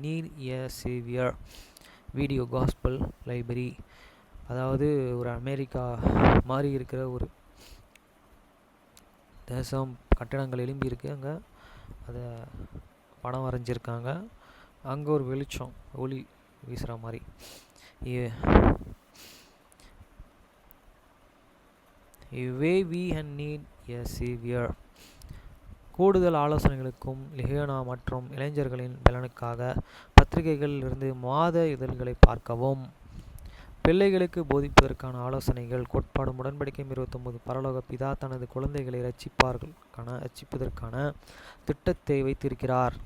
S1: need a savior. Video gospel library. அதாவது ஒரு அமெரிக்கா மாதிரி இருக்கிற ஒரு தேசம், கட்டிடங்கள் எழும்பி இருக்கு. அங்கே அதை படம் வரைஞ்சிருக்காங்க. அங்கே ஒரு வெளிச்சம் ஒளி வீசுகிற மாதிரி. way we need a savior. கூடுதல் ஆலோசனைகளுக்கும் லிஹியோனா மற்றும் இளைஞர்களின் பலனுக்காக பத்திரிகைகளில் இருந்து மாத இதழ்களை பார்க்கவும். பிள்ளைகளுக்கு போதிப்பதற்கான ஆலோசனைகள். கோட்பாடும் உடன்படிக்கையும் 29 பரலோக பிதா தனது குழந்தைகளை ரட்சிப்பதற்கான திட்டத்தை வைத்திருக்கிறார்.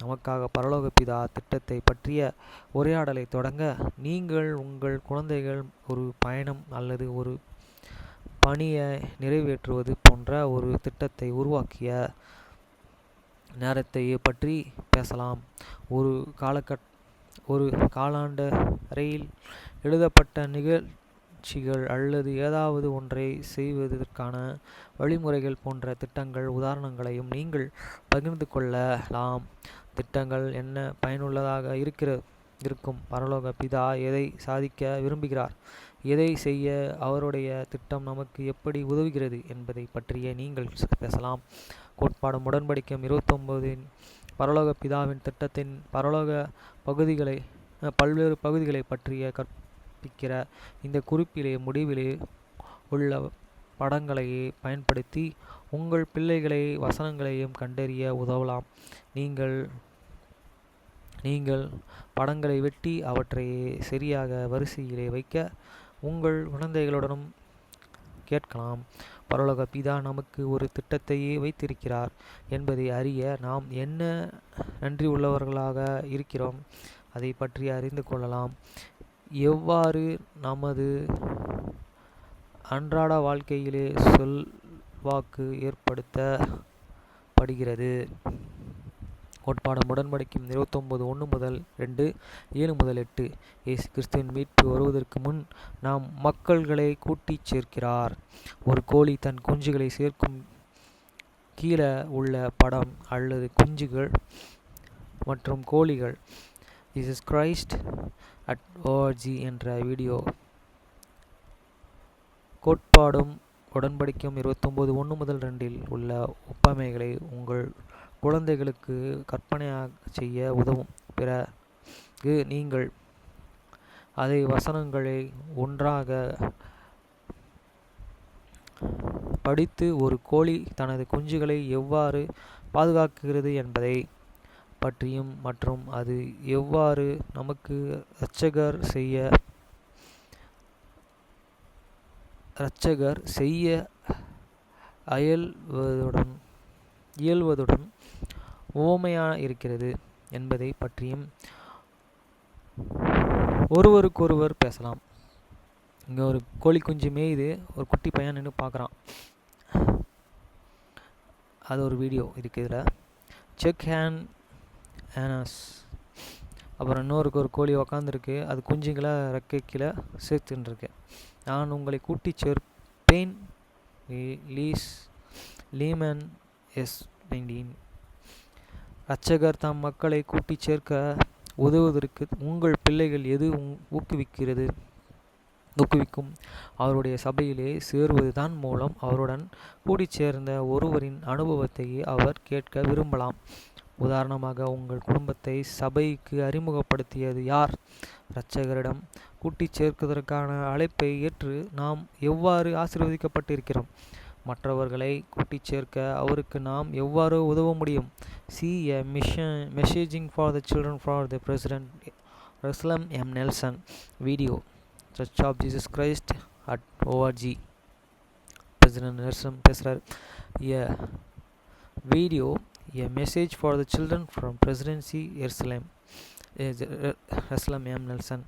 S1: நமக்காக பரலோக பிதா திட்டத்தை பற்றிய உரையாடலை தொடங்க நீங்கள் உங்கள் குழந்தைகள் ஒரு பயணம் அல்லது ஒரு பணியை நிறைவேற்றுவது போன்ற ஒரு திட்டத்தை உருவாக்கிய நேரத்தை பற்றி பேசலாம். ஒரு காலாண்டு அறையில் எழுதப்பட்ட நிகழ்ச்சிகள் அல்லது ஏதாவது ஒன்றை செய்வதற்கான வழிமுறைகள் போன்ற திட்டங்கள் உதாரணங்களையும் நீங்கள் பகிர்ந்து கொள்ளலாம். திட்டங்கள் என்ன பயனுள்ளதாக இருக்கும். பரலோக பிதா எதை சாதிக்க விரும்புகிறார், எதை செய்ய அவருடைய திட்டம் நமக்கு எப்படி உதவுகிறது என்பதை பற்றிய நீங்கள் பேசலாம். கோட்பாடும் உடன்படிக்கையும் 29 பரலோக பிதாவின் திட்டத்தின் பல்வேறு பகுதிகளை பற்றிய கற்பிக்கிற இந்த குறிப்பிலே முடிவிலே உள்ள படங்களையே பயன்படுத்தி உங்கள் பிள்ளைகளை வசனங்களையும் கண்டறிய உதவலாம். நீங்கள் படங்களை வெட்டி அவற்றை சரியாக வரிசையிலே வைக்க உங்கள் குழந்தைகளுடனும் கேட்கலாம். பரலோக பிதா நமக்கு ஒரு திட்டத்தையே வைத்திருக்கிறார் என்பதை அறிய நாம் என்ன நன்றி உள்ளவர்களாக இருக்கிறோம் அதை பற்றி அறிந்து கொள்ளலாம். எவ்வாறு நமது அன்றாட வாழ்க்கையிலே செல்வாக்கு ஏற்படுத்தப்படுகிறது. கோட்பாடும் உடன்படிக்கையும் 29 1 முதல் 2 7 முதல் 8. இயேசு கிறிஸ்துவின் மீட்பு வருவதற்கு முன் நாம் மக்களை கூட்டிச் சேர்க்கிறார். ஒரு கோழி தன் குஞ்சுகளை சேர்க்கும் கீழே உள்ள படம் அல்லது குஞ்சுகள் மற்றும் கோழிகள் ஜீசஸ் கிரைஸ்ட் @org என்ற வீடியோ. கோட்பாடும் உடன்படிக்கையும் 29 1 முதல் 2 உள்ள ஒப்பமைகளை உங்கள் குழந்தைகளுக்கு கற்பனையாக செய்ய உதவும். பிறகு நீங்கள் அதை வசனங்களை ஒன்றாக படித்து ஒரு கோழி தனது குஞ்சுகளை எவ்வாறு பாதுகாக்கிறது என்பதை பற்றியும் மற்றும் அது எவ்வாறு நமக்கு இரட்சகர் செய்ய இயல்வதுடன் உவமையாக இருக்கிறது என்பதை பற்றியும் ஒருவருக்கொருவர் பேசலாம். இங்கே ஒரு கோழி குஞ்சு மேயுது, ஒரு குட்டி பையன் நின்று பார்க்குறான். அது ஒரு வீடியோ இருக்குது இதில். செக் ஹேண்ட் ஆனஸ். அப்புறம் இன்னொருக்கு ஒரு கோழி உக்காந்துருக்கு, அது குஞ்சுங்களை ரெக்கை கீழே சேர்த்துருக்கு. நான் உங்களை கூட்டி சேர்ப்பேன். லீமன் எஸ் 19. இரட்சகர் தாம் மக்களை கூட்டி சேர்க்க உதவுவதற்கு உங்கள் பிள்ளைகள் எது ஊக்குவிக்கும்? அவருடைய சபையிலே சேருவதுதான் மூலம் அவருடன் கூடி சேர்ந்த ஒருவரின் அனுபவத்தையே அவர் கேட்க விரும்பலாம். உதாரணமாக, உங்கள் குடும்பத்தை சபைக்கு அறிமுகப்படுத்தியது யார்? இரட்சகரிடம் கூட்டி சேர்ப்பதற்கான அழைப்பை ஏற்று நாம் எவ்வாறு ஆசீர்வதிக்கப்பட்டிருக்கிறோம்? மற்றவர்களை கூட்டி சேர்க்க அவருக்கு நாம் எவ்வாறு உதவ முடியும்? See a messaging for the children for the President Russell M. Nelson video, Church of Jesus Christ @ org. President Nelson பேசுகிறார். A video, a message for the children from Presidency Russell M. Nelson.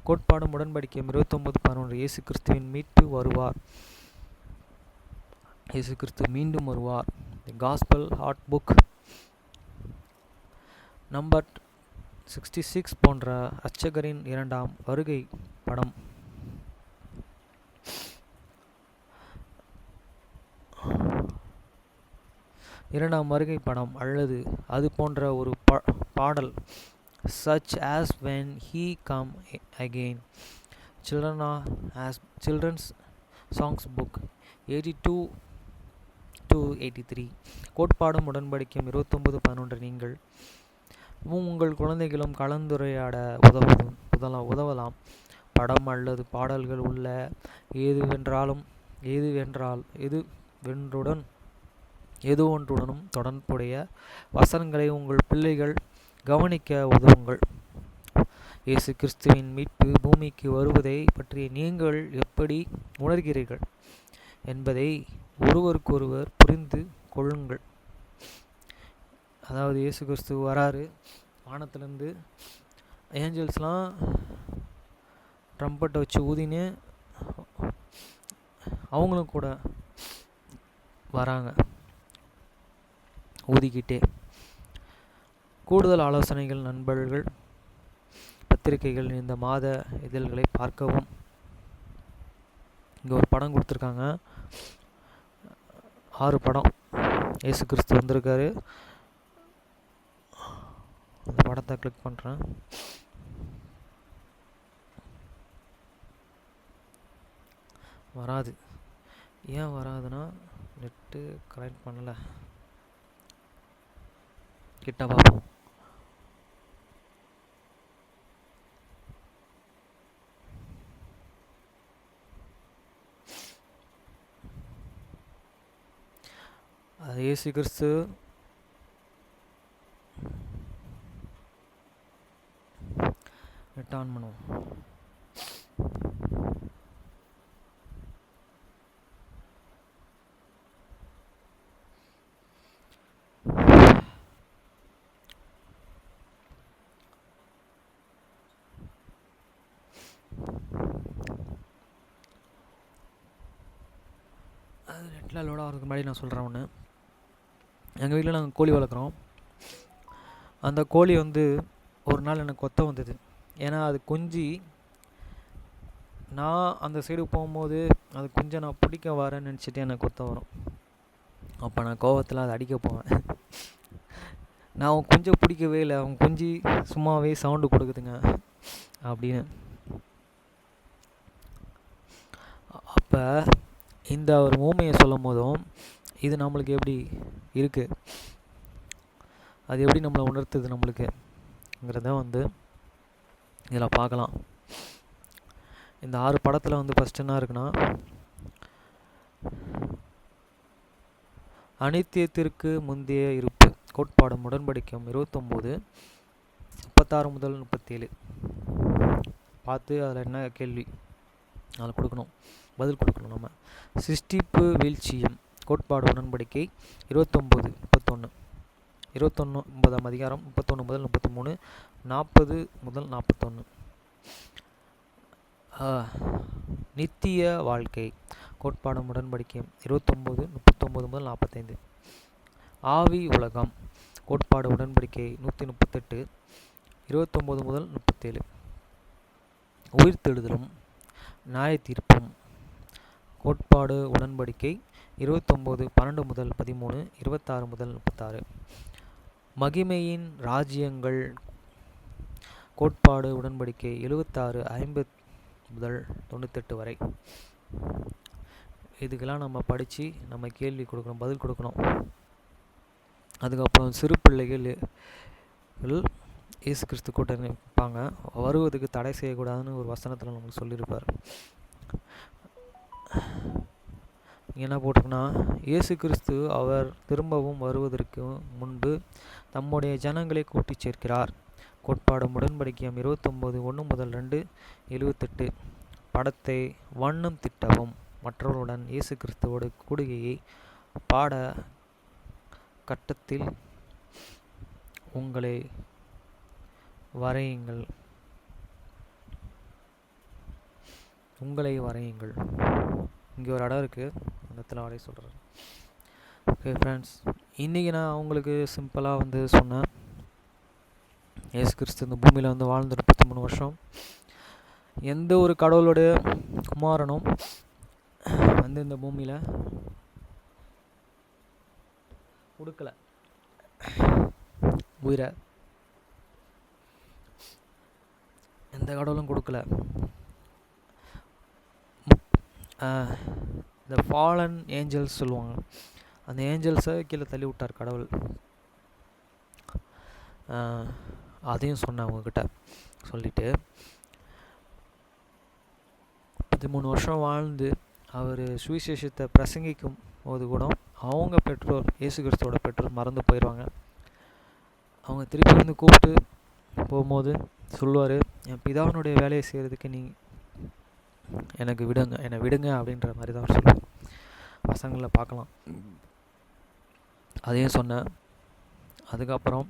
S1: கோட்பாடும் உடன்படிக்கையும் 29:11. இயேசு கிறிஸ்துவின் மீட்பு வருவார். இயேசு கிறிஸ்து மீண்டும் வருவார். The gospel heart book number 66 போன்ற இரட்சகரின் இரண்டாம் வருகை படம். இரண்டாம் வருகை படம் அல்லது அது போன்ற ஒரு பாடல். such as when he come again. Children's songs book 82-83. கோட்பாடும் உடன்படிக்கையும் 29:11. நீங்கள் உங்கள் குழந்தைகளும் கலந்துரையாட உதவலாம். படம் அல்லது பாடல்கள் உள்ள எதுவொன்றுடனும் தொடர்புடைய வசனங்களை உங்கள் பிள்ளைகள் கவனிக்க உதவுங்கள். இயேசு கிறிஸ்துவின் மீட்பு பூமிக்கு வருவதை பற்றி நீங்கள் எப்படி உணர்கிறீர்கள் என்பதை ஒருவருக்கொருவர் புரிந்து கொள்ளுங்கள். அதாவது இயேசு கிறிஸ்து வராரு, வானத்திலேருந்து ஏஞ்சல்ஸ்லாம் ட்ரம்பட்டை வச்சு ஊதினு அவங்களும் கூட வராங்க ஊதிக்கிட்டே. கூடுதல் ஆலோசனைகள் நண்பர்கள் பத்திரிகைகள் இந்த மாத இதழ்களை பார்க்கவும். இங்கே ஒரு படம் கொடுத்துருக்காங்க, 6 படம். இயேசு கிறிஸ்து வந்திருக்காரு. அந்த படத்தை கிளிக் பண்ணுறேன். வராது. ஏன் வராதுன்னா நெட்டு கனெக்ட் பண்ணலை. கிட்ட பார்ப்போம். அது இயேசு கிறிஸ்து நெட் ஆன் பண்ணுவோம். அது நெட்டில் லோட் ஆகிறதுக்கு முன்னாடி நான் சொல்கிறேன் ஒன்று. எங்கள் வீட்டில் நாங்கள் கோழி வளர்க்குறோம். அந்த கோழி ஒரு நாள் எனக்கு கொத்த வந்தது. ஏன்னா அது குஞ்சு, நான் அந்த சைடு போகும்போது அது குஞ்சை நான் பிடிக்க வரேன்னு நினச்சிட்டு எனக்கு கொத்த வரும். அப்போ நான் கோவத்தில் அதை அடிக்க போவேன். நான் அவன் குஞ்சை பிடிக்கவே இல்லை, அவன் குஞ்சு சும்மாவே சவுண்டு கொடுக்குதுங்க அப்படின்னு. அப்போ இந்த ஒரு ஊமையை சொல்லும் போதும் இது நம்மளுக்கு எப்படி இருக்குது, அது எப்படி நம்மளை உணர்த்துது நம்மளுக்குங்கிறத இதில் பார்க்கலாம். இந்த 6 படத்தில் ஃபஸ்ட்டு என்ன இருக்குன்னா, அனித்தியத்திற்கு முந்தைய இருப்பு. கோட்பாடும் உடன்படிக்கையும் 29:36-37. பார்த்து அதில் என்ன கேள்வி அதில் கொடுக்கணும், பதில் கொடுக்கணும் நம்ம. சிருஷ்டிப்பு வீழ்ச்சியும். கோட்பாடு உடன்படிக்கை 29:31. 29ஆம் அதிகாரம் 31 முதல் 33, 40 முதல் 41. நித்திய வாழ்க்கை கோட்பாடும் உடன்படிக்கை 29 39 முதல் 45. ஆவி உலகம் கோட்பாடு உடன்படிக்கை 138 29 முதல் 37. உயிர்த்தெழுதலும் நியாய தீர்ப்பும் கோட்பாடு உடன்படிக்கை 29 12 முதல் 13 26 முதல் 36. மகிமையின் ராஜ்யங்கள் கோட்பாடு உடன்படிக்கை 76 50 முதல் 98 வரை. இதுக்கெல்லாம் நம்ம படித்து நம்ம கேள்வி கொடுக்கணும், பதில் கொடுக்கணும். அதுக்கப்புறம் சிறு பிள்ளைகள் இயேசு கிறிஸ்து கூட்டம் நிற்பாங்க, வருவதுக்கு தடை செய்யக்கூடாதுன்னு ஒரு வசனத்தில் நம்மளுக்கு சொல்லியிருப்பார். என்ன போட்டிருக்குன்னா, இயேசு கிறிஸ்து அவர் திரும்பவும் வருவதற்கு முன்பு தம்முடைய ஜனங்களை கூட்டி சேர்க்கிறார். கோட்பாடு உடன்படிக்கையம் 29 1 முதல் 2 78. படத்தை வண்ணம் திட்டவும் மற்றவர்களுடன் இயேசு கிறிஸ்துவோடு கூடுகையை பாட கட்டத்தில் உங்களை வரையுங்கள். இங்கே ஒரு இடம் இருக்குது, அந்த இடத்துல வரைய சொல்கிறேன். ஓகே ஃப்ரெண்ட்ஸ், இன்றைக்கி நான் உங்களுக்கு சிம்பிளாக சொன்னேன். இயேசு கிறிஸ்து இந்த பூமியில் வாழ்ந்து 33 வருஷம். எந்த ஒரு கடவுளுடைய குமாரனும் இந்த பூமியில் கொடுக்கல உயிரை, எந்த கடவுளும் கொடுக்கல. இந்த ஃபாலன் ஏஞ்சல்ஸ் சொல்லுவாங்க, அந்த ஏஞ்சல்ஸை கீழே தள்ளி விட்டார் கடவுள். அதையும் சொன்னேன் அவங்கக்கிட்ட சொல்லிவிட்டு, 33 வருஷம் வாழ்ந்து அவர் சுவிசேஷத்தை பிரசங்கிக்கும் போது கூட அவங்க பெற்றோர், இயேசு கிறிஸ்துவோட பெற்றோர் மறந்து போயிடுவாங்க. அவங்க திருப்பி கூப்பிட்டு போகும்போது சொல்லுவார், என் பிதாவினுடைய வேலையை செய்கிறதுக்கு என்னை விடுங்க அப்படின்ற மாதிரி தான் அவர் சொல்லுவார். பசங்களில் பார்க்கலாம். அதையும் சொன்னேன். அதுக்கப்புறம்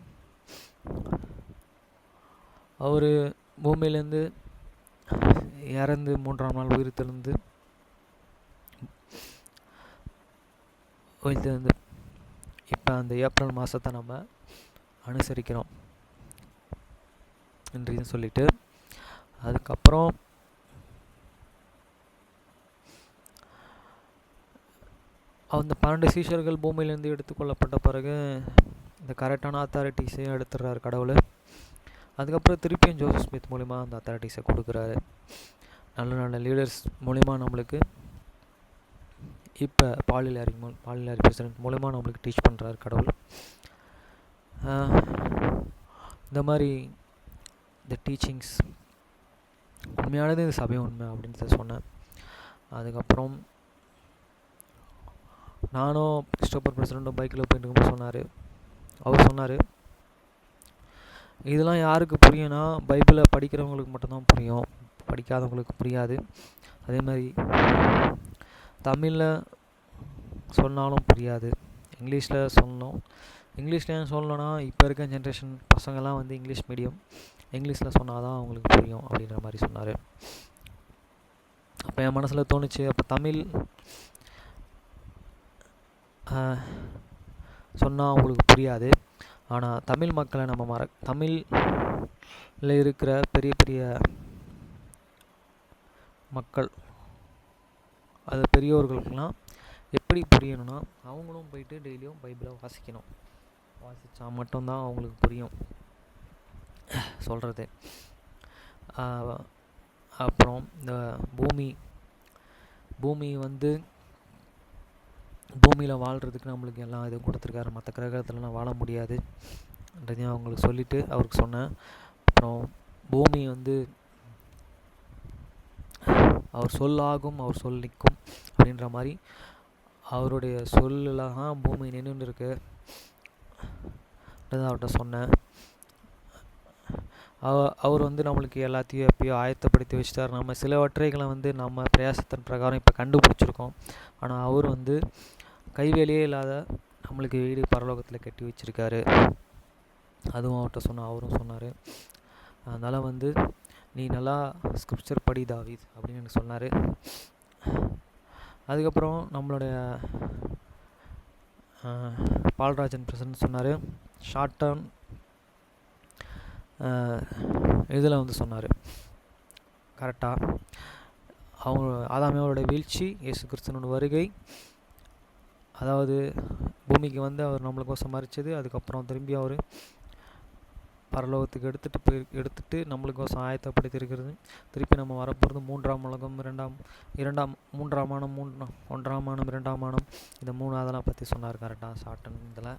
S1: அவர் பூமியிலேருந்து இறந்து 3ஆம் நாள் உயிர் தெழுந்து இப்போ அந்த ஏப்ரல் மாதத்தை நம்ம அனுசரிக்கிறோம் என்று சொல்லிட்டு, அதுக்கப்புறம் அந்த 12 சீஷர்கள் பூமியிலேருந்து எடுத்துக்கொள்ளப்பட்ட பிறகு இந்த கரெக்டான அத்தாரிட்டிஸையும் எடுத்துடுறாரு கடவுள். அதுக்கப்புறம் திருப்பியும் ஜோசப் ஸ்மித் மூலிமா அந்த அத்தாரிட்டிஸை கொடுக்குறாரு. நல்ல நல்ல லீடர்ஸ் மூலிமா நம்மளுக்கு இப்போ பாலிலாரி பிரசிடென்ட் மூலிமா நம்மளுக்கு டீச் பண்ணுறாரு கடவுள். இந்த மாதிரி இந்த டீச்சிங்ஸ் உண்மையானது, இந்த சபை உண்மை அப்படின்றத சொன்னேன். அதுக்கப்புறம் நானும் கிறிஸ்டோபர் பிரசிடெண்ட்டும் பைக்கில் போயிட்டு இருக்கும்போது அவர் சொன்னார், இதெல்லாம் யாருக்கு புரியும்னா பைபிளை படிக்கிறவங்களுக்கு மட்டும்தான் புரியும், படிக்காதவங்களுக்கு புரியாது. அதே மாதிரி தமிழில் சொன்னாலும் புரியாது, இங்கிலீஷில் சொல்லணும். இங்கிலீஷ்லேயும் சொல்லணும்னா இப்போ இருக்க ஜென்ரேஷன் பசங்கள்லாம் இங்கிலீஷ் மீடியம், இங்கிலீஷில் சொன்னால் தான் அவங்களுக்கு புரியும் அப்படின்ற மாதிரி சொன்னார். அப்போ என் மனசில் தோணுச்சு, அப்போ தமிழ் சொன்னால் அவங்களுக்கு புரியாது. ஆனால் தமிழ் மக்களை நம்ம தமிழில் இருக்கிற பெரிய பெரிய மக்கள், அது பெரியோர்களுக்கெல்லாம் எப்படி புரியணும்னா அவங்களும் போயிட்டு டெய்லியும் பைபிளை வாசிக்கணும். வாசித்தா மட்டும்தான் அவங்களுக்கு புரியும் சொல்கிறது. அப்புறம் இந்த பூமி பூமியில் வாழ்கிறதுக்கு நம்மளுக்கு எல்லாம் இதுவும் கொடுத்துருக்காரு, மற்ற கிரகத்துலலாம் வாழ முடியாதுன்றதையும் அவங்களுக்கு சொல்லிவிட்டு அவருக்கு சொன்னேன். அப்புறம் பூமி அவர் சொல்லாகும், அவர் சொல் நிற்கும் அப்படின்ற மாதிரி அவருடைய சொல்லில் தான் பூமி நின்றுட்டு இருக்கு அவர்கிட்ட சொன்னேன். அவர் நம்மளுக்கு எல்லாத்தையும் எப்பயோ ஆயத்தப்படுத்தி வச்சுட்டார். நம்ம சிலவற்றைகளை நம்ம பிரயாசத்தின் பிரகாரம் இப்போ கண்டுபிடிச்சிருக்கோம். ஆனால் அவர் கைவேலையே இல்லாத நம்மளுக்கு வீடு பரலோகத்தில் கட்டி வச்சுருக்காரு. அதுவும் அவர்கிட்ட அவரும் சொன்னார். அதனால் நீ நல்லா ஸ்கிரிப்சர் படி தாவீத் அப்படின்னு எனக்கு சொன்னார். அதுக்கப்புறம் நம்மளுடைய பால்ராஜன் பிரசன்ட் சொன்னார். ஷார்ட் டர்ம் இதில் வந்து சொன்னார் கரெக்டாக. அவங்க ஆதாமியோட வீழ்ச்சி, இயேசு கிறிஸ்துவனோட வருகை, அதாவது பூமிக்கு வந்து அவர் நம்மளுக்கோசம் மறிச்சது, அதுக்கப்புறம் திரும்பி அவர் பரலோகத்துக்கு எடுத்துட்டு நம்மளுக்கோசம் ஆயத்தப்படுத்தியிருக்கிறது, திருப்பி நம்ம வரப்போகிறது மூன்றாம் உலகம், மூன்றாம் ஆனம், ஒன்றாம் ஆனம், 2ஆம் ஆனம், இந்த 3 அதெல்லாம் பற்றி சொன்னார் கரெக்டாக ஷார்ட்டன் இதில்.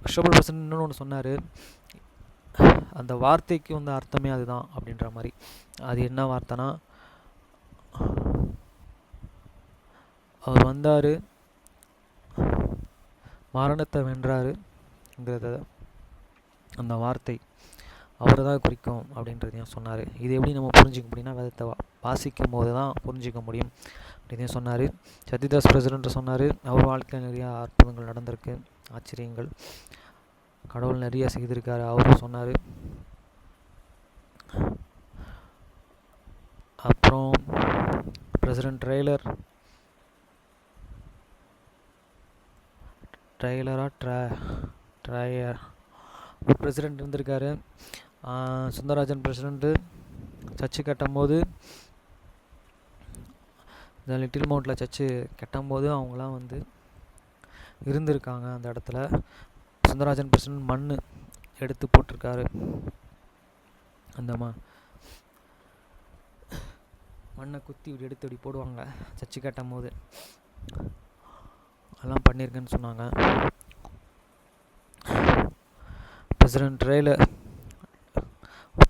S1: கிறிஸ்டோபர் பிரசன்ட் இன்னொன்று ஒன்று சொன்னார், அந்த வார்த்தைக்கு வந்து அர்த்தமே அதுதான் அப்படின்ற மாதிரி. அது என்ன வார்த்தைனா, அவர் வந்தார், மரணத்தை வென்றாருங்கிறத அந்த வார்த்தை அவரை தான் குறிக்கும் அப்படின்றதையும் சொன்னார். இது எப்படி நம்ம புரிஞ்சிக்க முடியும்னா, வேதத்தை வாசிக்கும் போது தான் புரிஞ்சிக்க முடியும் அப்படின்றையும் சொன்னார். சத்யதாஸ் பிரசிடென்ட் சொன்னார், அவர் வாழ்க்கையில் நிறையா அற்புதங்கள் நடந்திருக்கு, ஆச்சரியங்கள், கடவுள் நிறையா செய்திருக்காரு அவரும் சொன்னார். அப்புறம் பிரசிடென்ட் ஒரு பிரசிடெண்ட் இருந்திருக்காரு, சுந்தரராஜன் பிரசிடெண்ட்டு. சர்ச்சு கட்டும்போது, இந்த லிட்டில் மவுண்டில் சர்ச்சு கட்டும்போது அவங்களாம் வந்து இருந்திருக்காங்க அந்த இடத்துல. சுந்தரராஜன் பிரசிடெண்ட் மண் எடுத்து போட்டிருக்காரு. அந்த மண்ணை குத்தி இப்படி எடுத்து இப்படி போடுவாங்க சர்ச்சு கட்டும் போது, அதெல்லாம் பண்ணியிருக்கேன்னு சொன்னாங்க. பிரசிடென்ட்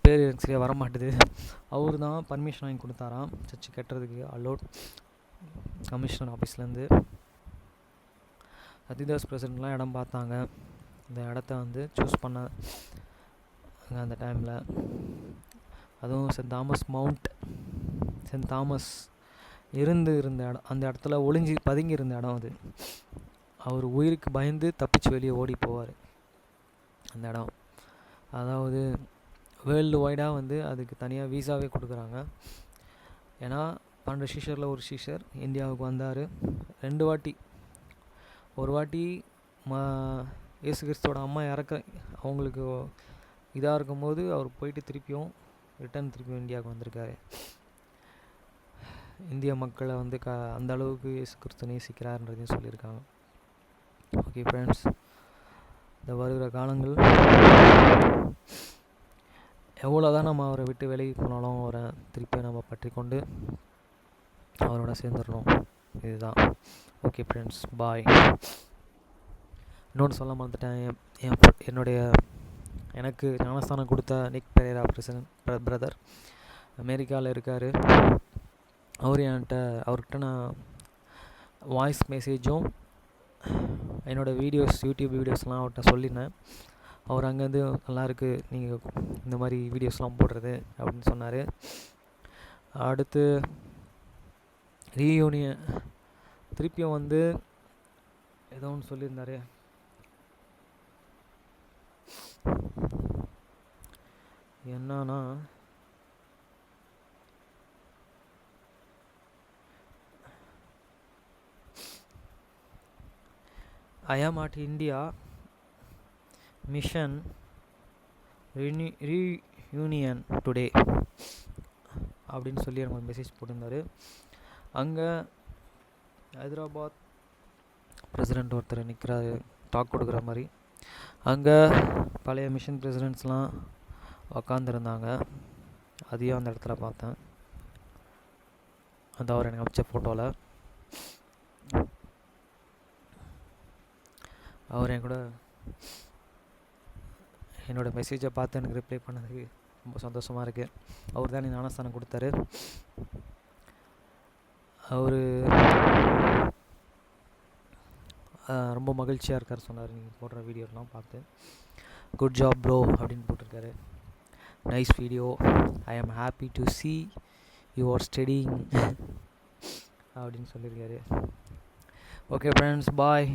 S1: பேர் எனக்கு சரியாக வரமாட்டுது, அவர் தான் பர்மிஷன் வாங்கி கொடுத்தாராம் சர்ச்சு கட்டுறதுக்கு, அலோட் கமிஷனர் ஆஃபீஸ்லேருந்து. சத்யதாஸ் பிரசிடென்ட்லாம் இடம் பார்த்தாங்க, இந்த இடத்த வந்து சூஸ் பண்ண அந்த டைமில். அதுவும் சென்ட் தாமஸ் இருந்த இடம், அந்த இடத்துல பதுங்கி இருந்த இடம் அது. அவர் உயிருக்கு பயந்து தப்பிச்சு வெளியே ஓடி போவார் அந்த இடம். அதாவது வேர்ல்டு வைடாக வந்து அதுக்கு தனியாக வீசாவே கொடுக்குறாங்க. ஏன்னா 12 சீஷரில் ஒரு சீஷர் இந்தியாவுக்கு வந்தார் 2 வாட்டி. ஒரு வாட்டி இயேசு கிறிஸ்துவோட அம்மா அவங்களுக்கு இதாக இருக்கும்போது அவர் போயிட்டு திருப்பியும் இந்தியாவுக்கு வந்திருக்காரு. இந்திய மக்களை வந்து அந்த அளவுக்கு இயேசு கிறிஸ்து நேசிக்கிறார்ன்றதையும் சொல்லியிருக்காங்க. ஓகே ஃப்ரெண்ட்ஸ், இந்த வருகிற காலங்கள் எவ்வளோதான் நம்ம அவரை விட்டு விலகி போனாலும் அவரை திருப்பி நம்ம பற்றி கொண்டு அவரோட சேர்ந்துடணும், இதுதான். ஓகே ஃப்ரெண்ட்ஸ், பாய். இன்னொன்று சொல்ல மறந்துட்டேன், எனக்கு ஞானஸ்தானம் கொடுத்த நிக் பெரேரா பிரதர் அமெரிக்காவில் இருக்கார். அவர்கிட்ட நான் வாய்ஸ் மெசேஜும் என்னோடய யூடியூப் வீடியோஸ்லாம் அவர்கிட்ட சொல்லியிருந்தேன். அவர் அங்கேருந்து நல்லாயிருக்கு நீங்கள் இந்த மாதிரி வீடியோஸ்லாம் போடுறது அப்படின்னு சொன்னார். அடுத்து ரீயூனியன் திருப்பியும் வந்து ஏதோ ஒன்று சொல்லியிருந்தார், என்னன்னா I am at India mission reunion today அப்படின்னு சொல்லி எனக்கு மெசேஜ் போட்டிருந்தார். அங்கே ஹைதராபாத் பிரசிடெண்ட் ஒருத்தர் நிற்கிறாரு டாக் கொடுக்குற மாதிரி. அங்கே பழைய மிஷன் பிரசிடெண்ட்ஸ்லாம் உக்காந்துருந்தாங்க, அதையும் அந்த இடத்துல பார்த்தேன். அந்த அவர் எனக்கு அமைச்ச ஃபோட்டோவில் அவர் என் கூட என்னோடய மெசேஜை பார்த்து எனக்கு ரிப்ளை பண்ணதுக்கு ரொம்ப சந்தோஷமாக இருக்குது. அவர் தான் எனக்கு ஞானஸ்தானம் கொடுத்தாரு. அவர் ரொம்ப மகிழ்ச்சியாக இருக்கார் சொன்னார், நீங்கள் போடுற வீடியோலாம் பார்த்து. குட் ஜாப் ப்ரோ அப்படின்னு போட்டிருக்காரு. Nice video, I am happy to see you are studying அப்படின்னு சொல்லியிருக்காரு. ஓகே ஃப்ரெண்ட்ஸ், பாய்.